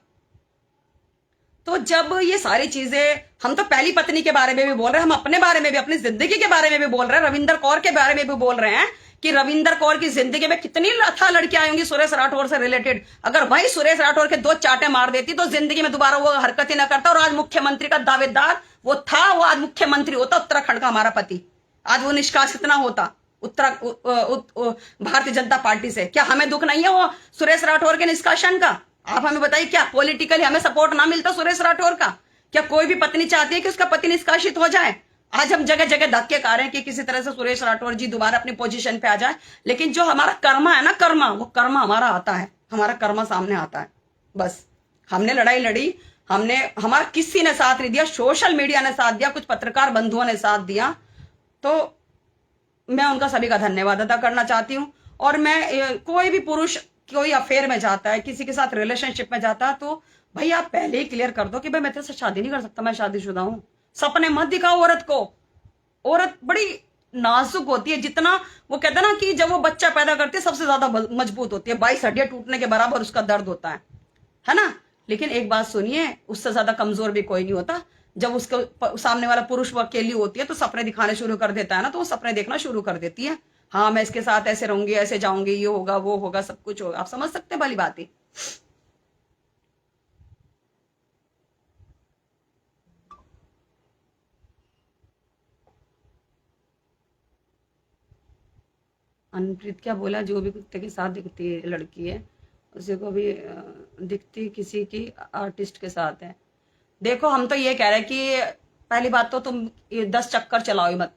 तो जब ये सारी चीजें, हम तो पहली पत्नी के बारे में भी बोल रहे हैं, हम अपने बारे में भी, अपनी जिंदगी के बारे में भी बोल रहे हैं, रविंदर कौर के बारे में भी बोल रहे हैं कि रविंदर कौर की जिंदगी में कितनी अथा लड़कियां आई होंगी सुरेश राठौर से रिलेटेड। अगर वही सुरेश राठौर के 2 चाटे मार देती तो जिंदगी में दोबारा वो हरकत ही ना करता, और आज मुख्यमंत्री का दावेदार वो था, वो आज मुख्यमंत्री होता उत्तराखंड का हमारा पति, आज वो निष्कासित ना होता भारतीय जनता पार्टी से। क्या हमें दुख नहीं है वो सुरेश राठौर के निष्कासन का? आप हमें बताइए, क्या पॉलिटिकली हमें सपोर्ट ना मिलता सुरेश राठौर का? क्या कोई भी पत्नी चाहती है कि उसका पति निष्कासित हो जाए? आज हम जगह जगह धक्के खा रहे हैं कि किसी तरह से सुरेश राठौर जी दोबारा अपनी पोजीशन पे आ जाए, लेकिन जो हमारा कर्मा है ना, कर्मा, वो कर्मा हमारा आता है, हमारा कर्मा सामने आता है। बस हमने लड़ाई लड़ी, हमारा किसी ने साथ नहीं दिया, सोशल मीडिया ने साथ दिया, कुछ पत्रकार बंधुओं ने साथ दिया, तो मैं उनका सभी का धन्यवाद अदा करना चाहती हूँ। और मैं, कोई भी पुरुष कोई अफेयर में जाता है, किसी के साथ रिलेशनशिप में जाता है, तो भाई आप पहले ही क्लियर कर दो कि भाई मैं तेरे से शादी नहीं कर सकता, मैं शादीशुदा हूं। सपने मत दिखाओ औरत को, औरत बड़ी नाजुक होती है, जितना वो कहते हैं ना कि जब वो बच्चा पैदा करती है सबसे ज्यादा मजबूत होती है, 22 हड्डियां टूटने के बराबर उसका दर्द होता है ना। लेकिन एक बात सुनिए, उससे ज्यादा कमजोर भी कोई नहीं होता। जब उसके सामने वाला पुरुष वो अकेली होती है तो सपने दिखाने शुरू कर देता है ना, तो वो सपने देखना शुरू कर देती है, हाँ मैं इसके साथ ऐसे रहूंगी, ऐसे जाऊंगी, ये होगा वो होगा, सब कुछ होगा। आप समझ सकते हैं वाली बात ही। अनप्रीत क्या बोला, जो भी कुत्ते के साथ दिखती है लड़की है उसे को भी दिखती किसी की आर्टिस्ट के साथ है। देखो हम तो ये कह रहे हैं कि पहली बात तो तुम 10 चक्कर चलाओ ही मत,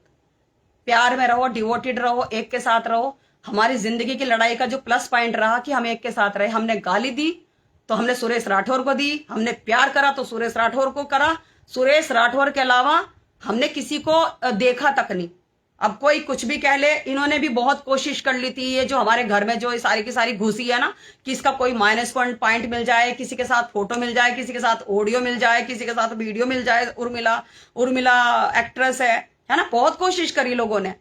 प्यार में रहो, डिवोटेड रहो, एक के साथ रहो। हमारी जिंदगी की लड़ाई का जो प्लस पॉइंट रहा कि हम एक के साथ रहे, हमने गाली दी तो हमने सुरेश राठौर को दी, हमने प्यार करा तो सुरेश राठौर को करा, सुरेश राठौर के अलावा हमने किसी को देखा तक नहीं। अब कोई कुछ भी कह ले, इन्होंने भी बहुत कोशिश कर ली थी, ये जो हमारे घर में जो सारी की सारी घुसी है ना, कि इसका कोई माइनस पॉइंट मिल जाए, किसी के साथ फोटो मिल जाए, किसी के साथ ऑडियो मिल जाए, किसी के साथ वीडियो मिल जाए। उर्मिला उर्मिला एक्ट्रेस है ना, बहुत कोशिश करी लोगों ने,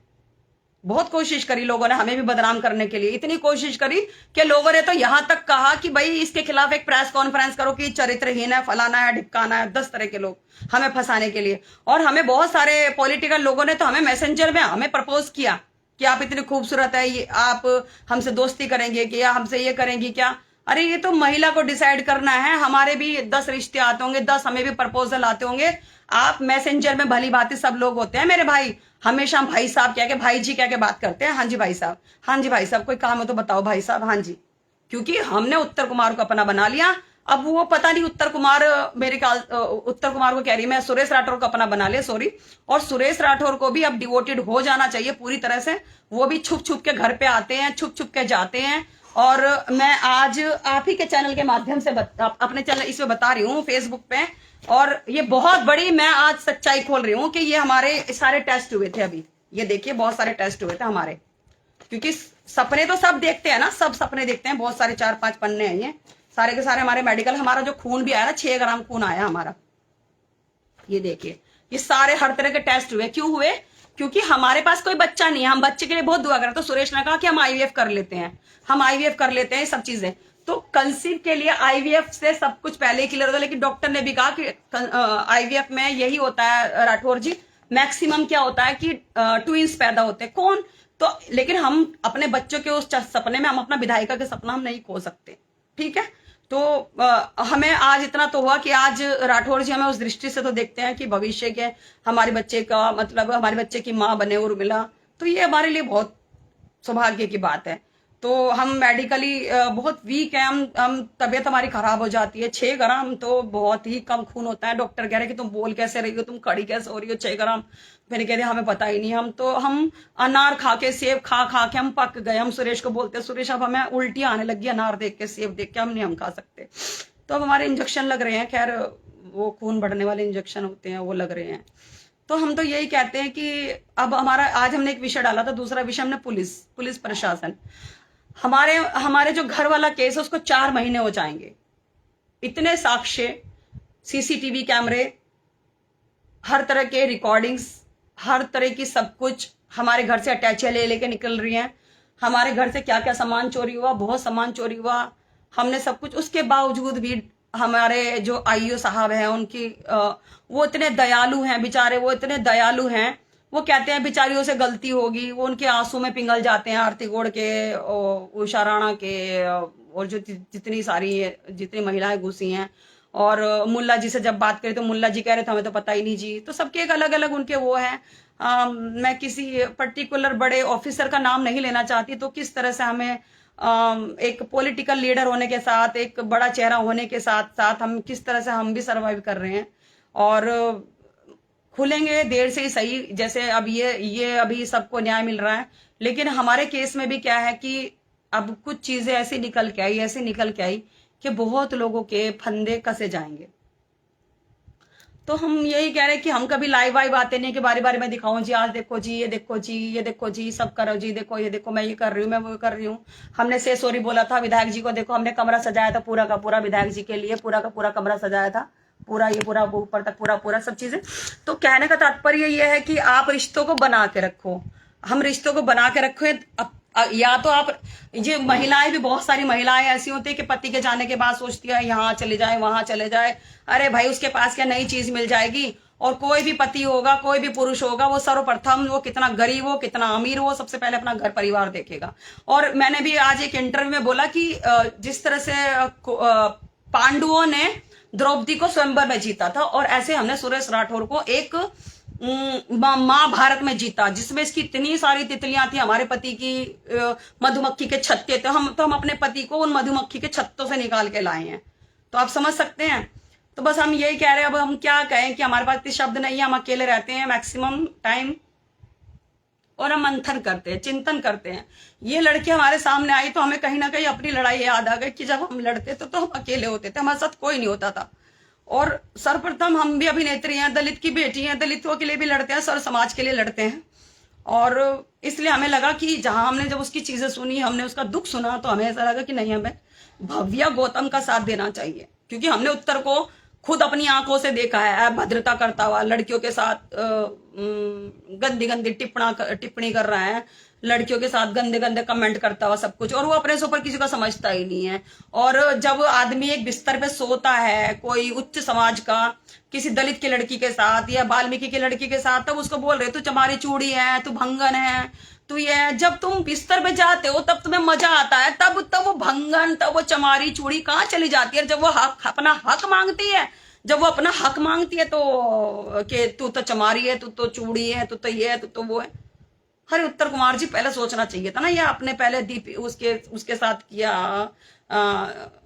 बहुत कोशिश करी लोगों ने हमें भी बदनाम करने के लिए। इतनी कोशिश करी कि लोगों ने तो यहां तक कहा कि भाई इसके खिलाफ एक प्रेस कॉन्फ्रेंस करो कि चरित्रहीन है, फलाना है, ढिपकाना है, 10 तरह के लोग हमें फंसाने के लिए। और हमें बहुत सारे पॉलिटिकल लोगों ने तो हमें मैसेंजर में हमें प्रपोज किया कि आप इतनी खूबसूरत है, ये आप हमसे दोस्ती करेंगे कि, या हमसे ये करेंगी क्या। अरे ये तो महिला को डिसाइड करना है। हमारे भी 10 रिश्ते आते होंगे, 10 हमें भी प्रपोजल आते होंगे। आप मैसेंजर में भली भांति सब लोग होते हैं मेरे भाई, हमेशा हम भाई साहब कह के, भाई जी कह के बात करते हैं। हाँ जी भाई साहब, हाँ जी भाई साहब, कोई काम है तो बताओ भाई साहब, हाँ जी। क्योंकि हमने उत्तर कुमार को अपना बना लिया। अब वो पता नहीं उत्तर कुमार, मेरे ख्याल उत्तर कुमार को कह रही मैं, सुरेश राठौर को अपना बना लिया, सॉरी। और सुरेश राठौर को भी अब डिवोटेड हो जाना चाहिए पूरी तरह से। वो भी छुप छुप के घर पे आते हैं, छुप छुप के जाते हैं। और मैं आज आप ही के चैनल के माध्यम से अपने चैनल इसमें बता रही हूँ, फेसबुक पे, और ये बहुत बड़ी मैं आज सच्चाई खोल रही हूँ कि ये हमारे सारे टेस्ट हुए थे। अभी ये देखिए, बहुत सारे टेस्ट हुए थे हमारे, क्योंकि सपने तो सब देखते हैं ना, सब सपने देखते हैं। बहुत सारे 4-5 पन्ने हैं ये सारे के सारे हमारे मेडिकल। हमारा जो खून भी आया ना, 6 ग्राम खून आया हमारा। ये देखिए, ये सारे हर तरह के टेस्ट हुए। क्यों हुए? क्योंकि हमारे पास कोई बच्चा नहीं है, हम बच्चे के लिए बहुत दुआ कर रहे। तो सुरेश ने कहा कि हम आईवीएफ कर लेते हैं, हम आईवीएफ कर लेते हैं, सब चीजें। तो कंसीव के लिए आईवीएफ से सब कुछ पहले ही क्लियर होता है। लेकिन डॉक्टर ने भी कहा कि आईवीएफ में यही होता है राठौर जी, मैक्सिमम क्या होता है कि ट्विंस पैदा होते हैं। कौन? तो लेकिन हम अपने बच्चों के उस सपने में, हम अपना विधायिका के सपना हम नहीं खो सकते, ठीक है। तो हमें आज इतना तो हुआ कि आज राठौर जी हमें उस दृष्टि से तो देखते हैं कि भविष्य के हमारे बच्चे का, मतलब हमारे बच्चे की माँ बने उर्मिला। तो ये हमारे लिए बहुत सौभाग्य की बात है। तो हम मेडिकली बहुत वीक है, हम तबीयत हमारी खराब हो जाती है। 6 ग्राम तो बहुत ही कम खून होता है। डॉक्टर कह रहे कि तुम बोल कैसे रही हो, तुम खड़ी कैसे हो रही हो, 6 ग्राम। मैंने कह रहे हमें पता ही नहीं, हम अनार खा के, सेब खा खा के हम पक गए। हम सुरेश को बोलते, सुरेश अब हमें उल्टी आने लगी अनार देख के, सेब देख के, हम खा सकते। तो अब हमारे इंजेक्शन लग रहे हैं, खैर वो खून बढ़ने वाले इंजेक्शन होते हैं, वो लग रहे हैं। तो हम तो यही कहते हैं कि अब हमारा, आज हमने एक विषय डाला था, दूसरा विषय हमने पुलिस प्रशासन। हमारे जो घर वाला केस है उसको 4 महीने हो जाएंगे। इतने साक्ष्य, सीसीटीवी कैमरे, हर तरह के रिकॉर्डिंग्स, हर तरह की सब कुछ हमारे घर से अटैचियां ले लेके निकल रही हैं। हमारे घर से क्या क्या सामान चोरी हुआ, बहुत सामान चोरी हुआ, हमने सब कुछ। उसके बावजूद भी हमारे जो आईओ साहब हैं, उनकी वो इतने दयालु हैं बेचारे, वो इतने दयालु हैं। वो कहते हैं बेचारियों से गलती होगी, वो उनके आंसू में पिघल जाते हैं, आरती गोड़ के, उषा राणा के, और जो जितनी महिलाएं घुसी हैं। और मुल्ला जी से जब बात करी तो मुल्ला जी कह रहे थे हमें तो पता ही नहीं जी। तो सबके एक अलग अलग उनके वो है। मैं किसी पर्टिकुलर बड़े ऑफिसर का नाम नहीं लेना चाहती। तो किस तरह से हमें एक पॉलिटिकल लीडर होने के साथ, एक बड़ा चेहरा होने के साथ साथ हम किस तरह से हम भी सरवाइव कर रहे हैं। और खुलेंगे देर से ही सही, जैसे अब ये अभी सबको न्याय मिल रहा है। लेकिन हमारे केस में भी क्या है कि अब कुछ चीजें ऐसी निकल के आई कि बहुत लोगों के फंदे कसे जाएंगे। तो हम यही कह रहे हैं कि हम कभी लाइव आते नहीं कि बारी बारी मैं दिखाऊं जी, आज देखो जी, ये देखो जी, ये देखो जी, सब करो जी, देखो ये देखो, मैं ये कर रही हूँ, मैं वो कर रही हूँ। हमने से सॉरी बोला था विधायक जी को, देखो हमने कमरा सजाया था पूरा का पूरा विधायक जी के लिए, पूरा का पूरा कमरा सजाया था, पूरा ऊपर तक पूरा सब चीजें। तो कहने का तात्पर्य ये है कि आप रिश्तों को बना के रखो, हम रिश्तों को बना के रखो। या तो आप, ये महिलाएं भी, बहुत सारी महिलाएं ऐसी होती है कि पति के जाने के बाद सोचती है यहाँ चले जाए, वहां चले जाए। अरे भाई, उसके पास क्या नई चीज मिल जाएगी। और कोई भी पति होगा, कोई भी पुरुष होगा, वो सर्वप्रथम, वो कितना गरीब हो, कितना अमीर हो, सबसे पहले अपना घर परिवार देखेगा। और मैंने भी आज एक इंटरव्यू में बोला कि जिस तरह से पांडवों ने द्रौपदी को स्वयंवर में जीता था, और ऐसे हमने सुरेश राठौर को एक महाभारत में जीता, जिसमें इसकी इतनी सारी तितलियां थी। हमारे पति की मधुमक्खी के छत्ते थे, हम अपने पति को उन मधुमक्खी के छत्तों से निकाल के लाए हैं। तो आप समझ सकते हैं। तो बस हम यही कह रहे हैं, अब हम क्या कहें कि हमारे पास इतने शब्द नहीं है। हम अकेले रहते हैं मैक्सिमम टाइम, और हम मंथन करते हैं, चिंतन करते हैं। ये लड़की हमारे सामने आई तो हमें कहीं ना कहीं अपनी लड़ाई याद आ गई कि जब हम लड़ते थे तो हम अकेले होते थे, हमारे साथ कोई नहीं होता था। और सर्वप्रथम हम भी अभिनेत्री हैं, दलित की बेटी हैं, दलितों के लिए भी लड़ते हैं, सर समाज के लिए लड़ते हैं। और इसलिए हमें लगा कि जहां हमने जब उसकी चीजें सुनी, हमने उसका दुख सुना, तो हमें ऐसा लगा कि नहीं, हमें भव्या गौतम का साथ देना चाहिए, क्योंकि हमने उत्तर को खुद अपनी आंखों से देखा है अभद्रता करता हुआ, लड़कियों के साथ गंदी गंदी टिप्पणी कर रहा है, लड़कियों के साथ गंदे गंदे कमेंट करता हुआ सब कुछ, और वो अपने से ऊपर किसी का समझता ही नहीं है। और जब आदमी एक बिस्तर पे सोता है कोई उच्च समाज का किसी दलित की लड़की के साथ या वाल्मीकि की लड़की के साथ, तब उसको बोल रहे तू चमारी चूड़ी है, तू भंगन है, तो ये जब तुम बिस्तर पे जाते हो तब तुम्हें मजा आता है, तब वो भंगन, तब वो चमारी चूड़ी कहाँ चली जाती है? जब वो अपना हक मांगती है, जब वो अपना हक मांगती है तो कि तू तो चमारी है, तू तो चूड़ी है, तू तो ये है, तू तो वो है। अरे उत्तर कुमार जी, पहले सोचना चाहिए था ना, ये आपने पहले उसके साथ किया,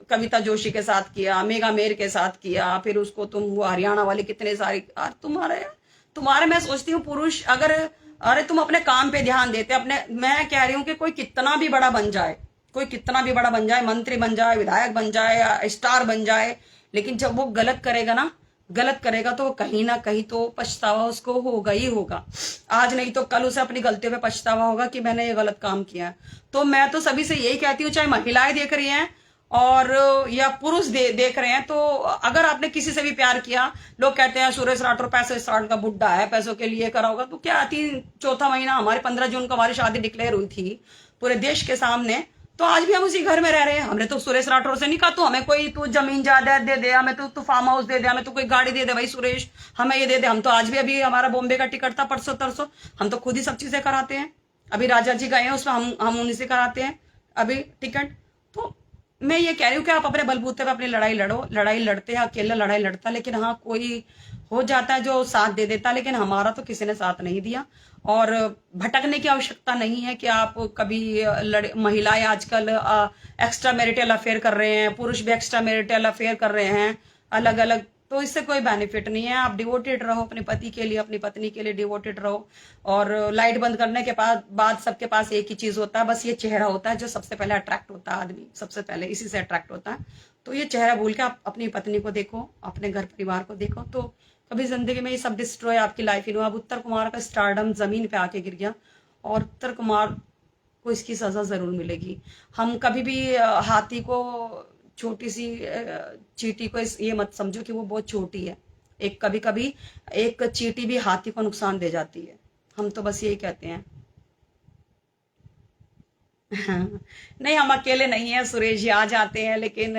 कविता जोशी के साथ किया, मेगा मेयर के साथ किया, फिर उसको तुम वो हरियाणा वाली कितने सारी, तुम्हारे मैं सोचती हूँ पुरुष अगर, अरे तुम अपने काम पे ध्यान देते अपने, मैं कह रही हूँ कि कोई कितना भी बड़ा बन जाए, कोई कितना भी बड़ा बन जाए, मंत्री बन जाए, विधायक बन जाए, स्टार बन जाए, लेकिन जब वो गलत करेगा ना, गलत करेगा तो कहीं ना कहीं तो पछतावा उसको होगा ही होगा। आज नहीं तो कल उसे अपनी गलतियों पे पछतावा होगा कि मैंने ये गलत काम किया। तो मैं तो सभी से यही कहती हूँ, चाहे महिलाएं देख रही हैं और या पुरुष देख रहे हैं, तो अगर आपने किसी से भी प्यार किया, लोग कहते हैं सुरेश राठौर पैसे स्टार्ट का बुड्ढा है, पैसों के लिए करा होगा, तो क्या 4था महीना हमारे 15 जून को हमारी शादी डिक्लेयर हुई थी पूरे देश के सामने, तो आज भी हम उसी घर में रह रहे हैं। हमने तो सुरेश राठौर से नहीं कहा तू हमें कोई तू जमीन जायदाद दे दे, हमें तू फार्म हाउस दे दे, हमें तू कोई गाड़ी दे दे, भाई सुरेश हमें ये दे दे। हम तो आज भी, अभी हमारा बॉम्बे का टिकट था परसों तरसों, हम तो खुद ही सब चीजें कराते हैं। अभी राजा जी गए हैं उसमें हम उन्हीं से कराते हैं अभी टिकट। तो मैं ये कह रही हूँ कि आप अपने बलबूते पे अपनी लड़ाई लड़ो, लड़ाई लड़ते हैं, अकेला लड़ाई लड़ता, लेकिन हाँ कोई हो जाता है जो साथ दे देता, लेकिन हमारा तो किसी ने साथ नहीं दिया। और भटकने की आवश्यकता नहीं है कि आप कभी महिलाएं आजकल एक्स्ट्रा मैरिटल अफेयर कर रहे हैं, पुरुष भी एक्स्ट्रा मैरिटल अफेयर कर रहे हैं अलग अलग, तो इससे कोई बेनिफिट नहीं है। आप डिवोटेड रहो अपने पति के लिए, अपनी पत्नी के लिए डिवोटेड रहो। और लाइट बंद करने के बाद सबके पास एक ही चीज होता है, बस ये चेहरा होता है जो सबसे पहले अट्रैक्ट होता है, आदमी सबसे पहले इसी से अट्रैक्ट होता है। तो ये चेहरा भूल के आप अपनी पत्नी को देखो, अपने घर परिवार को देखो, तो कभी जिंदगी में ये सब डिस्ट्रॉय आपकी लाइफ ही नहीं। अब उत्तर कुमार का स्टारडम जमीन पे आके गिर गया और उत्तर कुमार को इसकी सजा जरूर मिलेगी। हम कभी भी हाथी को, छोटी सी चींटी को ये मत समझो कि वो बहुत छोटी है। एक कभी कभी एक चींटी भी हाथी को नुकसान दे जाती है। हम तो बस यही कहते हैं। नहीं, हम अकेले नहीं है, सुरेश जी आ जाते हैं, लेकिन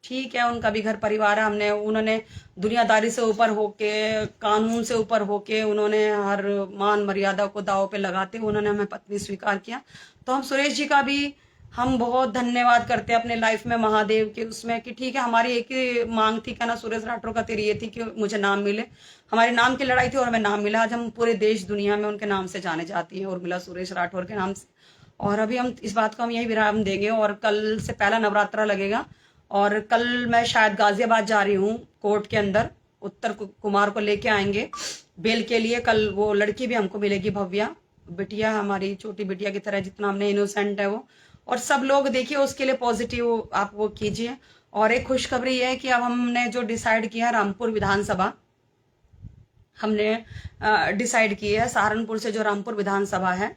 ठीक है, उनका भी घर परिवार है। उन्होंने दुनियादारी से ऊपर होके, कानून से ऊपर होके, उन्होंने हर मान मर्यादा को दांव पे लगाते उन्होंने हमें पत्नी स्वीकार किया। तो हम सुरेश जी का भी हम बहुत धन्यवाद करते हैं अपने लाइफ में महादेव के उसमें, कि ठीक है, हमारी एक ही मांग थी, कहना सुरेश राठौर का तेरी ये थी कि मुझे नाम मिले। हमारे नाम की लड़ाई थी और हमें नाम मिला। आज हम पूरे देश दुनिया में उनके नाम से जाने जाती है, उर्मिला सुरेश राठौर के नाम से। और अभी हम इस बात को हम यही विराम देंगे, और कल से पहला नवरात्रा लगेगा। और कल मैं शायद गाजियाबाद जा रही हूँ, कोर्ट के अंदर उत्तर कुमार को लेके आएंगे बेल के लिए। कल वो लड़की भी हमको मिलेगी, भव्या बिटिया, हमारी छोटी बिटिया की तरह, जितना हमने इनोसेंट है वो। और सब लोग देखिए उसके लिए पॉजिटिव आप वो कीजिए। और एक खुशखबरी है कि अब हमने जो डिसाइड किया, रामपुर विधानसभा हमने डिसाइड की है, सहारनपुर से जो रामपुर विधानसभा है,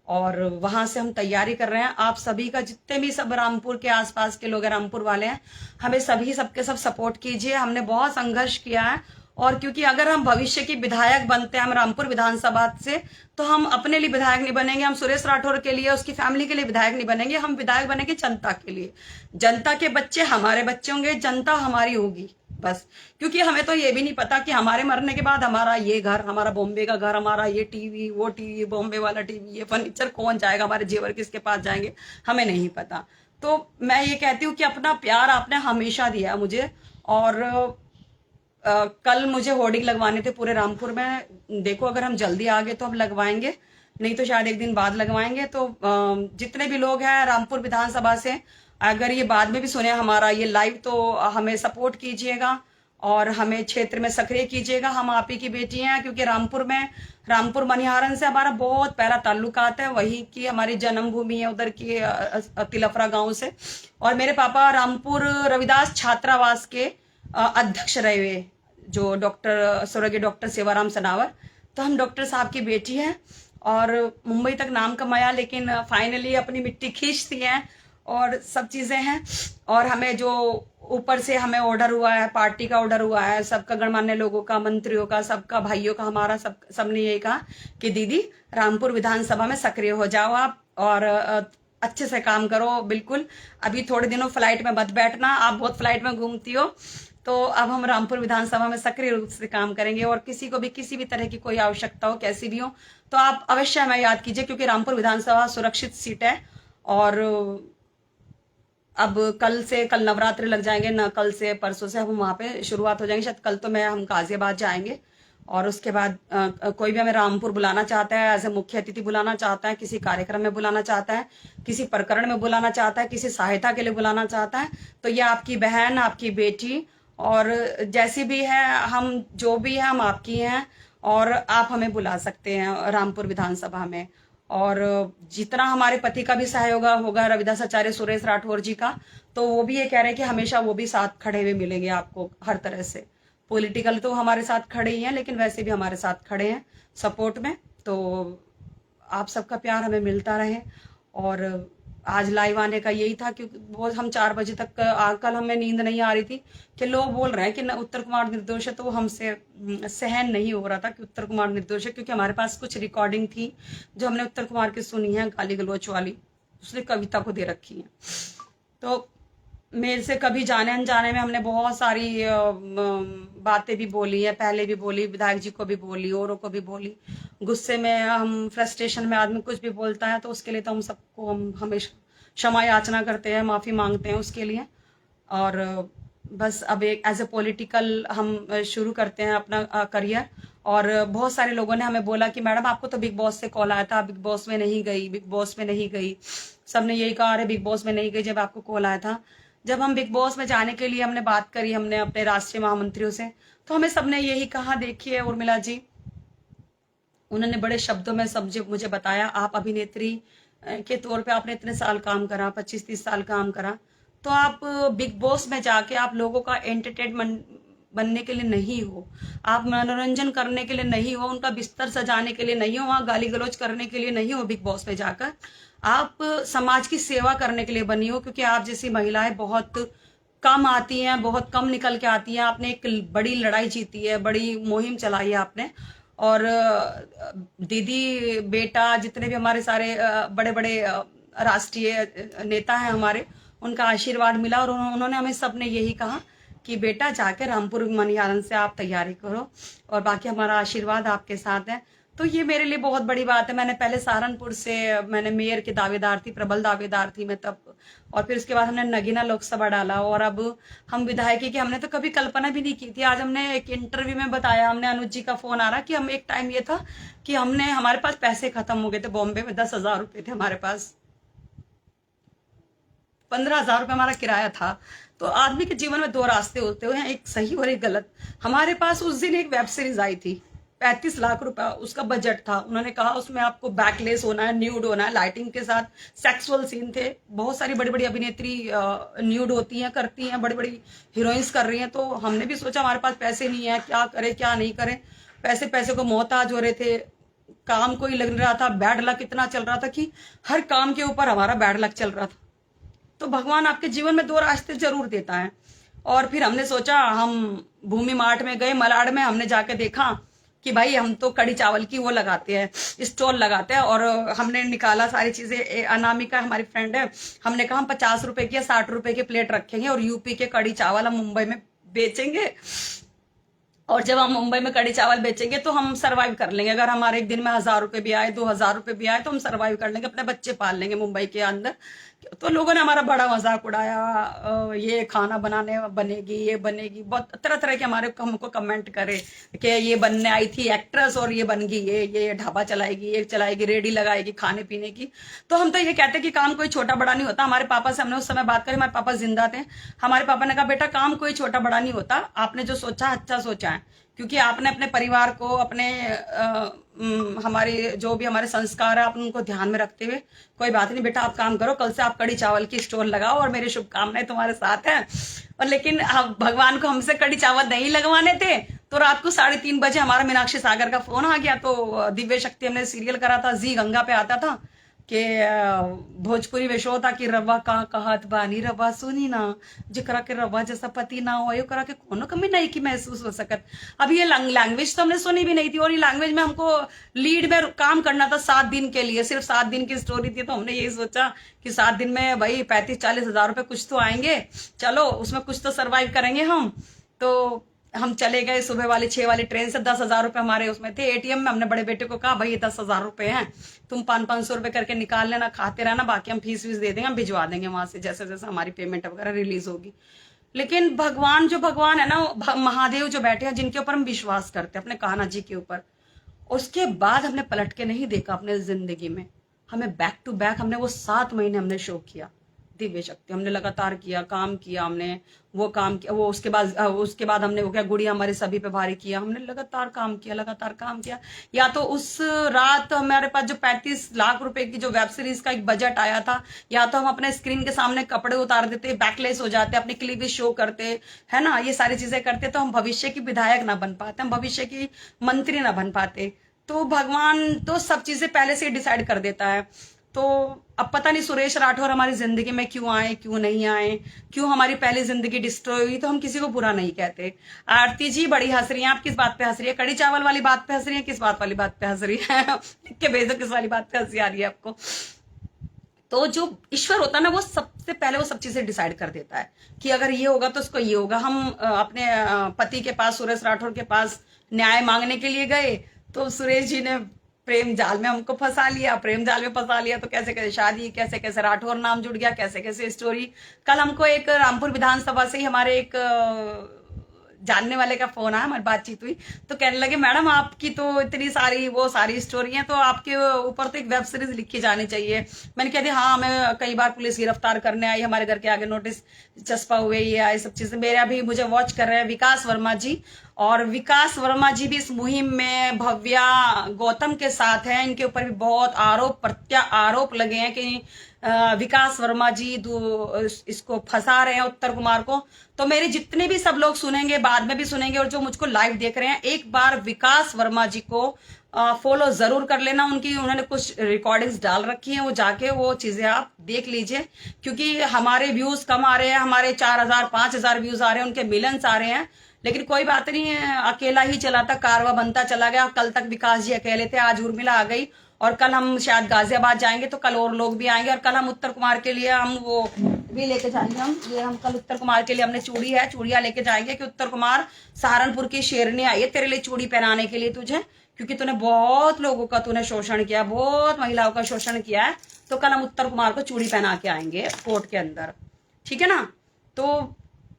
और वहां से हम तैयारी कर रहे हैं। आप सभी का, जितने भी सब रामपुर के आसपास के लोग हैं, रामपुर वाले हैं, हमें सभी सबके सब सपोर्ट कीजिए। हमने बहुत संघर्ष किया है, और क्योंकि अगर हम भविष्य की विधायक बनते हैं हम रामपुर विधानसभा से, तो हम अपने लिए विधायक नहीं बनेंगे, हम सुरेश राठौर के लिए, उसकी फैमिली के लिए विधायक नहीं बनेंगे, हम विधायक बनेंगे जनता के लिए। जनता के बच्चे हमारे बच्चे होंगे, जनता हमारी होगी बस। क्योंकि हमें तो ये भी नहीं पता कि हमारे मरने के बाद हमारा ये घर, हमारा बॉम्बे का घर, हमारा ये टीवी, वो टीवी, बॉम्बे वाला टीवी, ये फर्नीचर कौन जाएगा, हमारे जेवर किसके पास जाएंगे, हमें नहीं पता। तो मैं ये कहती हूँ कि अपना प्यार आपने हमेशा दिया मुझे। और कल मुझे होर्डिंग लगवाने थे पूरे रामपुर में। देखो अगर हम जल्दी आ गए तो हम लगवाएंगे, नहीं तो शायद एक दिन बाद लगवाएंगे। तो जितने भी लोग हैं रामपुर विधानसभा से, अगर ये बाद में भी सुने हमारा ये लाइव, तो हमें सपोर्ट कीजिएगा और हमें क्षेत्र में सक्रिय कीजिएगा। हम आप ही की बेटी हैं, क्योंकि रामपुर मनिहारन से हमारा बहुत पहला ताल्लुकात है, वही की हमारी जन्मभूमि है, उधर की तिलफरा गांव से। और मेरे पापा रामपुर रविदास छात्रावास के अध्यक्ष रहे हुए, जो स्वर्गीय डॉक्टर सेवाराम सनावर। तो हम डॉक्टर साहब की बेटी हैं और मुंबई तक नाम कमाया, लेकिन फाइनली अपनी मिट्टी खींचती हैं और सब चीजें हैं। और हमें जो ऊपर से हमें ऑर्डर हुआ है, पार्टी का ऑर्डर हुआ है, सबका गणमान्य लोगों का, मंत्रियों का, सबका, भाइयों का, हमारा सबने यही कहा कि दीदी रामपुर विधानसभा में सक्रिय हो जाओ आप और अच्छे से काम करो। बिल्कुल अभी थोड़े दिनों फ्लाइट में मत बैठना, आप बहुत फ्लाइट में घूमती हो। तो अब हम रामपुर विधानसभा में सक्रिय रूप से काम करेंगे और किसी को भी किसी भी तरह की कोई आवश्यकता हो, कैसी भी हो, तो आप अवश्य हमें याद कीजिए, क्योंकि रामपुर विधानसभा सुरक्षित सीट है। और अब कल नवरात्रि लग जाएंगे ना, कल से परसों से हम वहां पे शुरुआत हो जाएंगे, शायद कल तो हम गाजियाबाद जाएंगे। और उसके बाद कोई भी हमें रामपुर बुलाना चाहता है, एज ए मुख्य अतिथि बुलाना चाहता है, किसी कार्यक्रम में बुलाना चाहता है, किसी प्रकरण में बुलाना चाहता है, किसी सहायता के लिए बुलाना चाहता है, तो ये आपकी बहन, आपकी बेटी और जैसी भी है, हम जो भी है हम आपकी हैं और आप हमें बुला सकते हैं रामपुर विधानसभा में। और जितना हमारे पति का भी सहयोग होगा रविदास आचार्य सुरेश राठौर जी का, तो वो भी ये कह रहे हैं कि हमेशा वो भी साथ खड़े हुए मिलेंगे आपको हर तरह से। पॉलिटिकल तो हमारे साथ खड़े ही हैं, लेकिन वैसे भी हमारे साथ खड़े हैं सपोर्ट में। तो आप सबका प्यार हमें मिलता रहे। और आज लाइव आने का यही था, क्योंकि बहुत हम 4 बजे तक कल हमें नींद नहीं आ रही थी कि लोग बोल रहे हैं कि उत्तर कुमार निर्दोष है, तो हमसे सहन नहीं हो रहा था कि उत्तर कुमार निर्दोष है, क्योंकि हमारे पास कुछ रिकॉर्डिंग थी जो हमने उत्तर कुमार की सुनी है, गाली गलौच वाली, उसने कविता को दे रखी है। तो मेरे से कभी जाने अनजाने में हमने बहुत सारी बातें भी बोली है, पहले भी बोली, विधायक जी को भी बोली, औरों को भी बोली। गुस्से में हम, फ्रस्ट्रेशन में आदमी कुछ भी बोलता है, तो उसके लिए तो हम सबको हम हमेशा क्षमा याचना करते हैं, माफी मांगते हैं उसके लिए। और बस अब एक एज ए पॉलिटिकल हम शुरू करते हैं अपना करियर। और बहुत सारे लोगों ने हमें बोला कि मैडम आपको तो बिग बॉस से कॉल आया था, बिग बॉस में नहीं गई, बिग बॉस में नहीं गई। सबने यही कहा, अरे बिग बॉस में नहीं गई जब आपको कॉल आया था। जब हम बिग बॉस में जाने के लिए हमने बात करी, हमने अपने राष्ट्रीय महामंत्रियों से, तो हमें सबने यही कहा, देखिए उर्मिला जी, उन्होंने बड़े शब्दों में मुझे बताया, आप अभिनेत्री के तौर पे आपने इतने साल काम करा, 25-30 साल काम करा, तो आप बिग बॉस में जाके आप लोगों का एंटरटेनमेंट बनने के लिए नहीं हो, आप मनोरंजन करने के लिए नहीं हो, उनका बिस्तर सजाने के लिए नहीं हो, वहां गाली गलौज करने के लिए नहीं हो। बिग बॉस में जाकर आप समाज की सेवा करने के लिए बनी हो, क्योंकि आप जैसी महिलाएं बहुत कम आती हैं, बहुत कम निकल के आती हैं। आपने एक बड़ी लड़ाई जीती है, बड़ी मुहिम चलाई है आपने। और दीदी, बेटा, जितने भी हमारे सारे बड़े बड़े राष्ट्रीय नेता हैं हमारे, उनका आशीर्वाद मिला और उन्होंने हमें सबने यही कहा कि बेटा जाकर रामपुर मनिहारन से आप तैयारी करो और बाकी हमारा आशीर्वाद आपके साथ है। तो ये मेरे लिए बहुत बड़ी बात है। मैंने पहले सहारनपुर से मैंने मेयर की दावेदार थी, प्रबल दावेदार थी मैं तब, और फिर उसके बाद हमने नगीना लोकसभा डाला और अब हम विधायकी की हमने तो कभी कल्पना भी नहीं की थी। आज हमने एक इंटरव्यू में बताया, हमने अनुज जी का फोन आ रहा कि हम एक टाइम ये था कि हमारे पास पैसे खत्म हो गए थे बॉम्बे में, 10,000 रुपए थे हमारे पास, 15,000 रुपए हमारा किराया था। तो आदमी के जीवन में 2 रास्ते होते हैं, एक सही और एक गलत। हमारे पास उस दिन एक वेब सीरीज आई थी, 35 लाख रुपया उसका बजट था। उन्होंने कहा उसमें आपको बैकलेस होना है, न्यूड होना है, लाइटिंग के साथ सेक्सुअल सीन थे। बहुत सारी बड़ी बड़ी अभिनेत्री न्यूड होती हैं, करती हैं, बड़ी बड़ी हीरोइंस कर रही हैं। तो हमने भी सोचा हमारे पास पैसे नहीं है, क्या करें क्या नहीं करें, पैसे को मोहताज हो रहे थे, काम कोई लग रहा था, बैड लक इतना चल रहा था कि हर काम के ऊपर हमारा बैड लक चल रहा था। तो भगवान आपके जीवन में 2 रास्ते जरूर देता है। और फिर हमने सोचा, हम भूमि मार्ट में गए, मलाड में, हमने जाके देखा कि भाई हम तो कड़ी चावल की वो लगाते हैं, स्टॉल लगाते हैं। और हमने निकाला सारी चीजें, अनामिका हमारी फ्रेंड है, हमने कहा हम 50 रुपए की या 60 रुपए की प्लेट रखेंगे और यूपी के कड़ी चावल हम मुंबई में बेचेंगे। और जब हम मुंबई में कड़ी चावल बेचेंगे तो हम सरवाइव कर लेंगे। अगर हमारे एक दिन में 1,000 रुपए भी आए, 2,000 रुपए भी आए, तो हम सरवाइव कर लेंगे, अपने बच्चे पाल लेंगे मुंबई के अंदर। तो लोगों ने हमारा बड़ा मजाक उड़ाया, ये खाना बनाने बनेगी, ये बनेगी, बहुत तरह तरह के हमारे हमको कमेंट करे कि ये बनने आई थी एक्ट्रेस और ये बन गई, ये ढाबा चलाएगी, ये चलाएगी, रेडी लगाएगी खाने पीने की। तो हम तो ये कहते कि काम कोई छोटा बड़ा नहीं होता। हमारे पापा से हमने उस समय बात करी, हमारे पापा जिंदा थे। हमारे पापा ने कहा बेटा काम कोई छोटा बड़ा नहीं होता, आपने जो सोचा अच्छा सोचा है। है, क्योंकि आपने अपने परिवार को, अपने हमारे जो भी हमारे संस्कार है, आप उनको ध्यान में रखते हुए, कोई बात नहीं बेटा, आप काम करो, कल से आप कड़ी चावल की स्टोर लगाओ और मेरी शुभकामनाएं तुम्हारे साथ हैं। और लेकिन भगवान को हमसे कड़ी चावल नहीं लगवाने थे, तो रात को 3:30 बजे हमारा मीनाक्षी सागर का फोन आ गया। तो दिव्य शक्ति हमने सीरियल करा था, जी गंगा पे आता था कि भोजपुरी में शो था कि रवा का कहत बानी रवा सुनी ना, जेकरा के रवा जैसा पति ना हो, करा के कोनो कमी नहीं की महसूस हो सकत। अब ये लैंग्वेज तो हमने सुनी भी नहीं थी, और ये लैंग्वेज में हमको लीड में काम करना था 7 दिन के लिए, सिर्फ 7 दिन की स्टोरी थी। तो हमने यही सोचा कि 7 दिन में भाई 35-40 हजार रुपए कुछ तो आएंगे, चलो उसमें कुछ तो सर्वाइव करेंगे हम। तो हम चले गए सुबह वाली 6 वाली ट्रेन से। 10,000 रुपए हमारे उसमें थे एटीएम में। हमने बड़े बेटे को कहा भाई ये 10,000 रुपए हैं, तुम 500-500 रुपए करके निकाल लेना, खाते रहना, बाकी हम फीस दे देंगे, हम भिजवा देंगे वहां से जैसे जैसे हमारी पेमेंट वगैरह रिलीज होगी। लेकिन भगवान है ना, महादेव जो बैठे हैं, जिनके ऊपर हम विश्वास करते हैं, अपने कान्हा जी के ऊपर, उसके बाद हमने पलट के नहीं देखा अपने जिंदगी में। हमें बैक टू बैक हमने वो 7 महीने हमने शो किया दिव्य शक्ति, हमने लगातार किया, काम किया, हमने वो काम किया, वो उसके बाद हमने वो क्या गुड़िया हमारे सभी पे भारी किया, हमने लगातार काम किया। या तो उस रात हमारे पास जो 35 लाख रुपए की जो वेब सीरीज का एक बजट आया था, या तो हम अपने स्क्रीन के सामने कपड़े उतार देते, बैकलेस हो जाते, अपनी क्लीवेज शो करते, है ना, ये सारी चीजें करते, तो हम भविष्य की विधायक ना बन पाते, हम भविष्य की मंत्री ना बन पाते। तो भगवान तो सब चीजें पहले से डिसाइड कर देता है। तो अब पता नहीं सुरेश राठौर हमारी जिंदगी में क्यों आए, क्यों नहीं आए, क्यों हमारी पहली जिंदगी डिस्ट्रॉय हुई। तो हम किसी को बुरा नहीं कहते। आरती जी बड़ी हंस रही हैं, आप किस बात पे हंस रही है? कड़ी चावल वाली बात पे हंस रही है, किस बात वाली बात पे हंस रही है? लिख के भेजो किस वाली बात पे हंसी आ रही है आपको। तो जो ईश्वर होता है ना, वो सबसे पहले वो सब चीजें डिसाइड कर देता है कि अगर ये होगा तो उसको ये होगा। हम अपने पति के पास, सुरेश राठौर के पास न्याय मांगने के लिए गए, तो सुरेश जी ने प्रेम जाल में हमको फंसा लिया। तो कैसे कैसे शादी, कैसे कैसे राठौर नाम जुड़ गया, कैसे कैसे स्टोरी। कल हमको एक रामपुर विधानसभा से ही हमारे एक जानने वाले का फोन आया, हमारी बातचीत हुई, तो कहने लगे मैडम आपकी तो इतनी सारी स्टोरी हैं, तो आपके ऊपर तो एक वेब सीरीज लिखी जानी चाहिए। मैंने कह दिया हाँ, हमें कई बार पुलिस गिरफ्तार करने आई, हमारे घर के आगे नोटिस चस्पा हुए, ये सब चीजें। मेरा भी मुझे वॉच कर रहे हैं विकास वर्मा जी, और विकास वर्मा जी भी इस मुहिम में भव्या गौतम के साथ हैं। इनके ऊपर भी बहुत आरोप लगे हैं कि विकास वर्मा जी इसको फंसा रहे हैं, उत्तर कुमार को। तो मेरे जितने भी सब लोग सुनेंगे, बाद में भी सुनेंगे, और जो मुझको लाइव देख रहे हैं, एक बार विकास वर्मा जी को फॉलो जरूर कर लेना। उन्होंने कुछ रिकॉर्डिंग्स डाल रखी हैं, वो जाके वो चीजें आप देख लीजिए, क्योंकि हमारे व्यूज कम आ रहे हैं, हमारे 4,000-5,000 व्यूज आ रहे हैं, उनके मिलियंस आ रहे हैं। लेकिन कोई बात नहीं है, अकेला ही चलाता कारवा बनता चला गया। कल तक विकास जी अकेले थे, आज उर्मिला आ गई, और कल हम शायद गाजियाबाद जाएंगे, तो कल और लोग भी आएंगे। और कल हम उत्तर कुमार के लिए हम वो भी लेके जाएंगे। हम कल उत्तर कुमार के लिए हमने चूड़ियां लेके जाएंगे कि उत्तर कुमार, सहारनपुर की शेरनी आई है तेरे लिए चूड़ी पहनाने के लिए तुझे, क्योंकि तूने बहुत लोगों का तूने शोषण किया, बहुत महिलाओं का शोषण किया है। तो कल हम उत्तर कुमार को चूड़ी पहना के आएंगे कोर्ट के अंदर, ठीक है ना। तो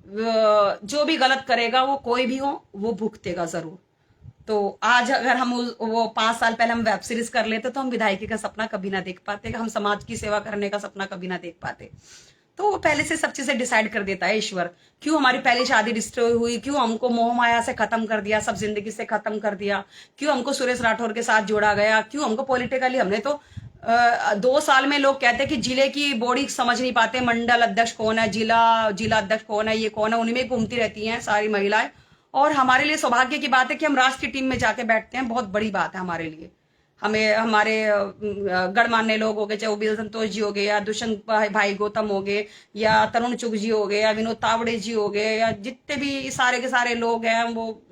जो भी गलत करेगा, वो कोई भी हो, वो भुगतेगा जरूर। तो आज अगर हम वो 5 साल पहले हम वेब सीरीज कर लेते, तो हम विधायकी का सपना कभी ना देख पाते, हम समाज की सेवा करने का सपना कभी ना देख पाते। तो वो पहले से सब चीजें डिसाइड कर देता है ईश्वर। क्यों हमारी पहली शादी डिस्ट्रॉय हुई, क्यों हमको मोह माया से खत्म कर दिया, सब जिंदगी से खत्म कर दिया, क्यों हमको सुरेश राठौर के साथ जोड़ा गया, क्यों हमको पॉलिटिकली, हमने तो 2 साल में लोग कहते हैं कि जिले की बॉडी समझ नहीं पाते, मंडल अध्यक्ष कौन है, जिला अध्यक्ष कौन है, ये कौन है, उन्हीं में घूमती रहती हैं सारी महिलाएं। और हमारे लिए सौभाग्य की बात है कि हम राष्ट्रीय टीम में जाके बैठते हैं, बहुत बड़ी बात है हमारे लिए। हमें हमारे गणमान्य लोग हो गए, चाहे वो बिल संतोष जी हो गए, या दुष्यंत भाई गौतम हो गए, या तरुण चुग जी हो गए, या विनोद तावड़े जी हो गए, या जितने भी सारे के सारे लोग हैं, वो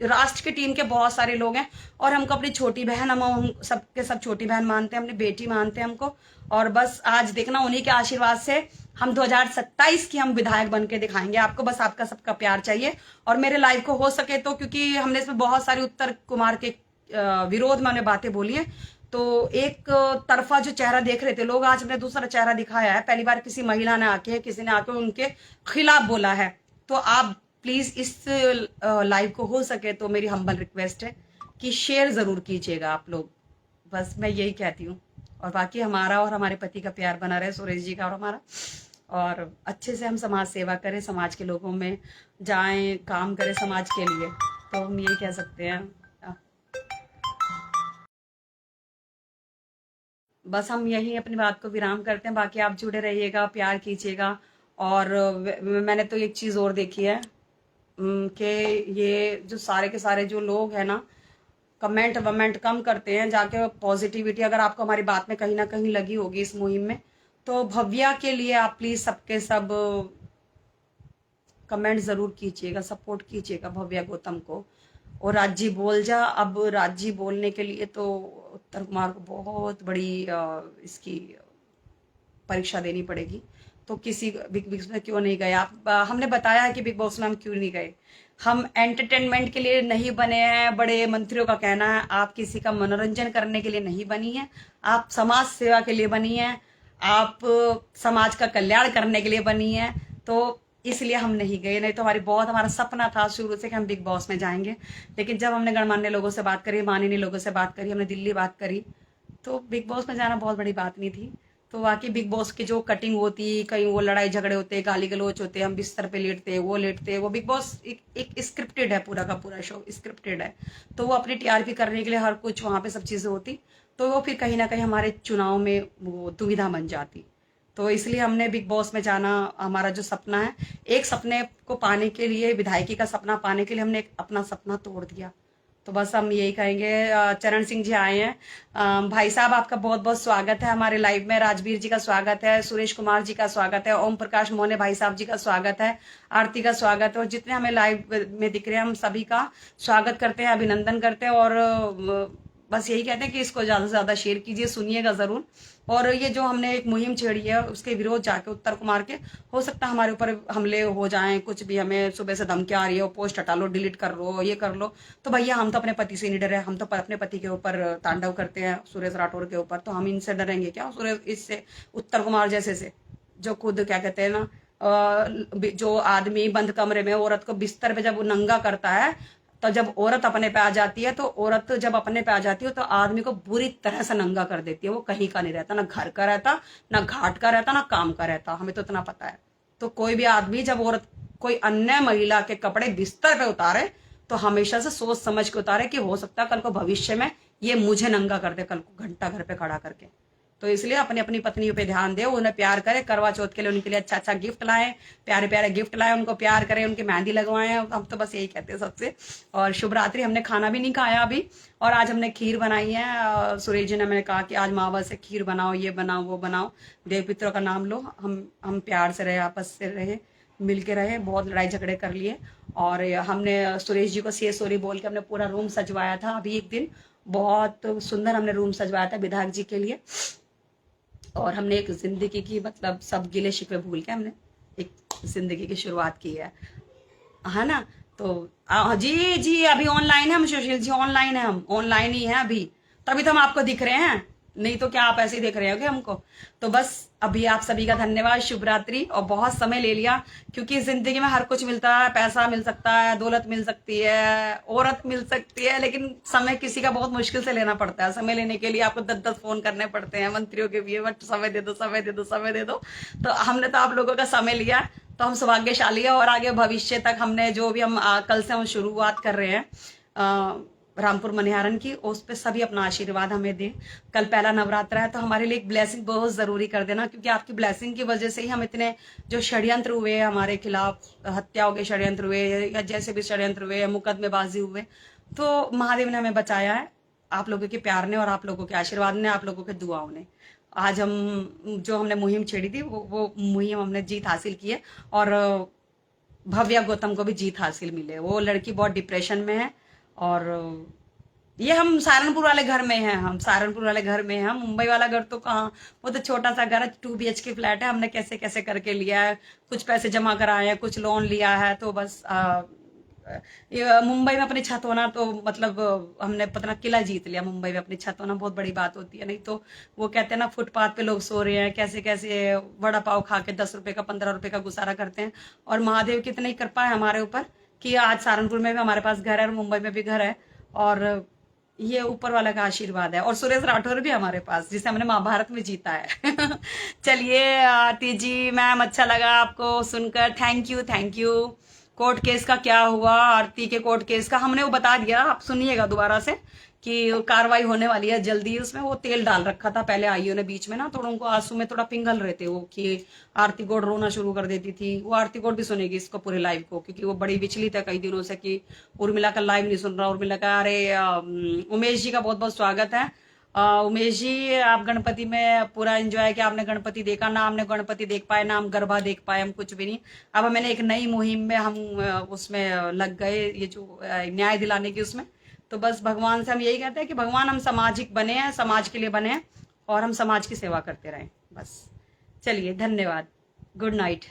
राष्ट्र की टीम के बहुत सारे लोग हैं। और हमको अपनी छोटी बहन, हम सबके सब छोटी बहन मानते हैं, अपनी बेटी मानते हैं हमको। और बस आज देखना, उन्हीं के आशीर्वाद से हम 2027 की हम विधायक बन के दिखाएंगे आपको। बस आपका सबका प्यार चाहिए। और मेरे लाइव को हो सके तो, क्योंकि हमने इसमें बहुत सारी उत्तर कुमार के विरोध में हमने बातें बोली है, तो एक तरफा जो चेहरा देख रहे थे लोग, आज हमने दूसरा चेहरा दिखाया है। पहली बार किसी महिला ने आके, किसी ने आके उनके खिलाफ बोला है। तो आप प्लीज इस लाइव को हो सके तो मेरी हम्बल रिक्वेस्ट है कि शेयर जरूर कीजिएगा आप लोग। बस मैं यही कहती हूँ। और बाकी हमारा और हमारे पति का प्यार बना रहे, सुरेश जी का और हमारा, और अच्छे से हम समाज सेवा करें, समाज के लोगों में जाएं, काम करें समाज के लिए। तो हम यही कह सकते हैं। बस हम यही अपनी बात को विराम करते हैं। बाकी आप जुड़े रहिएगा, प्यार कीजिएगा। और मैंने तो एक चीज और देखी है कि ये जो सारे के सारे जो लोग हैं ना, कमेंट वमेंट कम करते हैं, जाके पॉजिटिविटी अगर आपको हमारी बात में कहीं ना कहीं लगी होगी इस मुहिम में, तो भव्या के लिए आप प्लीज सबके सब कमेंट जरूर कीजिएगा, सपोर्ट कीजिएगा भव्या गौतम को। और राजी बोल जा, अब राजी बोलने के लिए तो उत्तर कुमार को बहुत बड़ी इसकी परीक्षा देनी पड़ेगी। तो किसी बिग बॉस में क्यों नहीं गए आप? हमने बताया है कि बिग बॉस में हम क्यों नहीं गए। हम एंटरटेनमेंट के लिए नहीं बने हैं, बड़े मंत्रियों का कहना है। आप किसी का मनोरंजन करने के लिए नहीं बनी है, आप समाज सेवा के लिए बनी है, आप समाज का कल्याण करने के लिए बनी है। तो इसलिए हम नहीं गए, नहीं तो हमारा सपना था शुरू से कि हम बिग बॉस में जाएंगे। लेकिन जब हमने गणमान्य लोगों से बात करी, माननीय लोगों से बात करी, हमने दिल्ली बात करी, तो बिग बॉस में जाना बहुत बड़ी बात नहीं थी। तो वाकई बिग बॉस की जो कटिंग होती, कहीं वो लड़ाई झगड़े होते, गाली गलौच होते, हम बिस्तर पे लेटते, वो बिग बॉस एक स्क्रिप्टेड है, पूरा का पूरा शो स्क्रिप्टेड है। तो वो अपनी टीआरपी करने के लिए हर कुछ वहां पे सब चीजें होती, तो वो फिर कहीं ना कहीं हमारे चुनाव में वो दुविधा बन जाती। तो इसलिए हमने बिग बॉस में जाना, हमारा जो सपना है, एक सपने को पाने के लिए, विधायकी का सपना पाने के लिए हमने अपना सपना तोड़ दिया। तो बस हम यही कहेंगे। चरण सिंह जी आए हैं। भाई साहब आपका बहुत बहुत स्वागत है हमारे लाइव में। राजवीर जी का स्वागत है, सुरेश कुमार जी का स्वागत है, ओम प्रकाश मोहने भाई साहब जी का स्वागत है, आरती का स्वागत है, और जितने हमें लाइव में दिख रहे हैं हम सभी का स्वागत करते हैं, अभिनंदन करते हैं। और बस यही कहते हैं कि इसको ज्यादा से ज्यादा शेयर कीजिए, सुनिएगा जरूर। और ये जो हमने एक मुहिम छेड़ी है उसके विरोध जाके उत्तर कुमार के, हो सकता है हमारे ऊपर हमले हो जाएं, कुछ भी, हमें सुबह से धमकियां आ रही हो, पोस्ट हटा लो, डिलीट कर लो, ये कर लो। तो भैया हम तो अपने पति से नहीं डरे, हम तो अपने पति के ऊपर तांडव करते हैं, सुरेश राठौर के ऊपर, तो हम इनसे डरेंगे क्या? सुरेश इससे, उत्तर कुमार जैसे से, जो खुद क्या कहते हैं ना, जो आदमी बंद कमरे में औरत को बिस्तर पे जब वो नंगा करता है, तो जब औरत अपने पे आ जाती है, तो औरत जब अपने पे आ जाती है तो आदमी को बुरी तरह से नंगा कर देती है। वो कहीं का नहीं रहता, ना घर का रहता, ना घाट का रहता, ना काम का रहता, हमें तो इतना पता है। तो कोई भी आदमी जब औरत कोई अन्य महिला के कपड़े बिस्तर पे उतारे, तो हमेशा से सोच समझ के उतारे कि हो सकता है कल को भविष्य में ये मुझे नंगा कर दे, कल को घंटा घर पे खड़ा करके। तो इसलिए अपनी अपनी पत्नियों पे ध्यान दे, उन्हें प्यार करे, करवा चौथ के लिए उनके लिए अच्छा अच्छा गिफ्ट लाएं, प्यारे प्यारे गिफ्ट लाएं, उनको प्यार करें, उनकी मेहंदी लगवाएं। हम तो बस यही कहते हैं सबसे। और शुभ रात्रि। हमने खाना भी नहीं खाया अभी, और आज हमने खीर बनाई है। सुरेश जी ने मैंने कहा कि आज मावा से खीर बनाओ, ये बनाओ, वो बनाओ, देव पितरों का नाम लो। हम प्यार से रहे, आपस से रहे, मिल के रहे, बहुत लड़ाई झगड़े कर लिए। और हमने सुरेश जी को सी सॉरी बोल के हमने पूरा रूम सजवाया था। अभी एक दिन बहुत सुंदर हमने रूम सजवाया था विधायक जी के लिए। और हमने एक जिंदगी की, मतलब सब गिले शिकवे भूल के हमने एक जिंदगी की शुरुआत की है ना। तो जी जी अभी ऑनलाइन है हम, सुशील जी ऑनलाइन है, हम ऑनलाइन ही है अभी, तभी तो हम आपको दिख रहे हैं, नहीं तो क्या आप ऐसे ही देख रहे होगे हमको। तो बस अभी आप सभी का धन्यवाद, शुभ रात्रि। और बहुत समय ले लिया, क्योंकि जिंदगी में हर कुछ मिलता है, पैसा मिल सकता है, दौलत मिल सकती है, औरत मिल सकती है, लेकिन समय किसी का बहुत मुश्किल से लेना पड़ता है। समय लेने के लिए आपको 10-10 फोन करने पड़ते हैं मंत्रियों के भी, बट समय दे दो, समय दे दो, समय दे दो। तो हमने तो आप लोगों का समय लिया, तो हम सौभाग्यशाली है। और आगे भविष्य तक हमने जो भी हम कल से हम शुरुआत कर रहे हैं रामपुर मनिहारन की, उस पे सभी अपना आशीर्वाद हमें दें। कल पहला नवरात्र है, तो हमारे लिए एक ब्लेसिंग बहुत जरूरी कर देना, क्योंकि आपकी ब्लेसिंग की वजह से ही हम इतने जो षड्यंत्र हुए हमारे खिलाफ, हत्याओं के षड्यंत्र हुए या जैसे भी षड्यंत्र हुए, मुकदमेबाजी हुए, तो महादेव ने हमें बचाया है, आप लोगों के प्यार ने और आप लोगों के आशीर्वाद ने, आप लोगों के दुआओं ने। आज हम जो हमने मुहिम छेड़ी थी, वो मुहिम हमने जीत हासिल की है। और भव्या गौतम को भी जीत हासिल मिले। वो लड़की बहुत डिप्रेशन में है, और ये हम सहारनपुर वाले घर में हैं, हम सहारनपुर वाले घर में हैं। मुंबई वाला घर तो कहाँ, वो तो छोटा सा घर है, 2 BHK फ्लैट है, हमने कैसे कैसे करके लिया है, कुछ पैसे जमा कराए हैं, कुछ लोन लिया है। तो बस ये मुंबई में अपनी छत होना, तो मतलब हमने पता किला जीत लिया। मुंबई में अपनी छत होना बहुत बड़ी बात होती है, नहीं तो वो कहते हैं ना, फुटपाथ पे लोग सो रहे हैं, कैसे कैसे वड़ा पाव खा के 10 रुपए का, 15 रुपए का गुजारा करते हैं। और महादेव की इतनी कृपा है हमारे ऊपर कि आज सहारनपुर में भी हमारे पास घर है और मुंबई में भी घर है, और ये ऊपर वाला का आशीर्वाद है। और सुरेश राठौर भी हमारे पास, जिसे हमने महाभारत में जीता है। चलिए आरती जी मैम, अच्छा लगा आपको सुनकर, thank you, thank you. Court case का क्या हुआ, आरती के कोर्ट केस का हमने वो बता दिया, आप सुनिएगा दोबारा से कि कार्रवाई होने वाली है जल्दी। उसमें वो तेल डाल रखा था पहले आईओ ने बीच में ना, थोड़ा उनको आंसू में थोड़ा पिघल रहे थे वो, कि आरती गौड़ रोना शुरू कर देती थी। वो आरती गौड़ भी सुनेगी इसको पूरे लाइव को, क्योंकि वो बड़ी विचलित है कई दिनों से कि उर्मिला का लाइव नहीं सुन रहा। उर्मिला का अरे उमेश जी का बहुत बहुत स्वागत है। उमेश जी, आप गणपति में पूरा एंजॉय किया, आपने गणपति देखा ना, हमने गणपति देख पाए ना, हम गरबा देख पाए, हम कुछ भी नहीं। अब मैंने एक नई मुहिम में हम उसमें लग गए, ये जो न्याय दिलाने की उसमें। तो बस भगवान से हम यही कहते हैं कि भगवान हम सामाजिक बने हैं, समाज के लिए बने हैं और हम समाज की सेवा करते रहें बस। चलिए, धन्यवाद, गुड नाइट।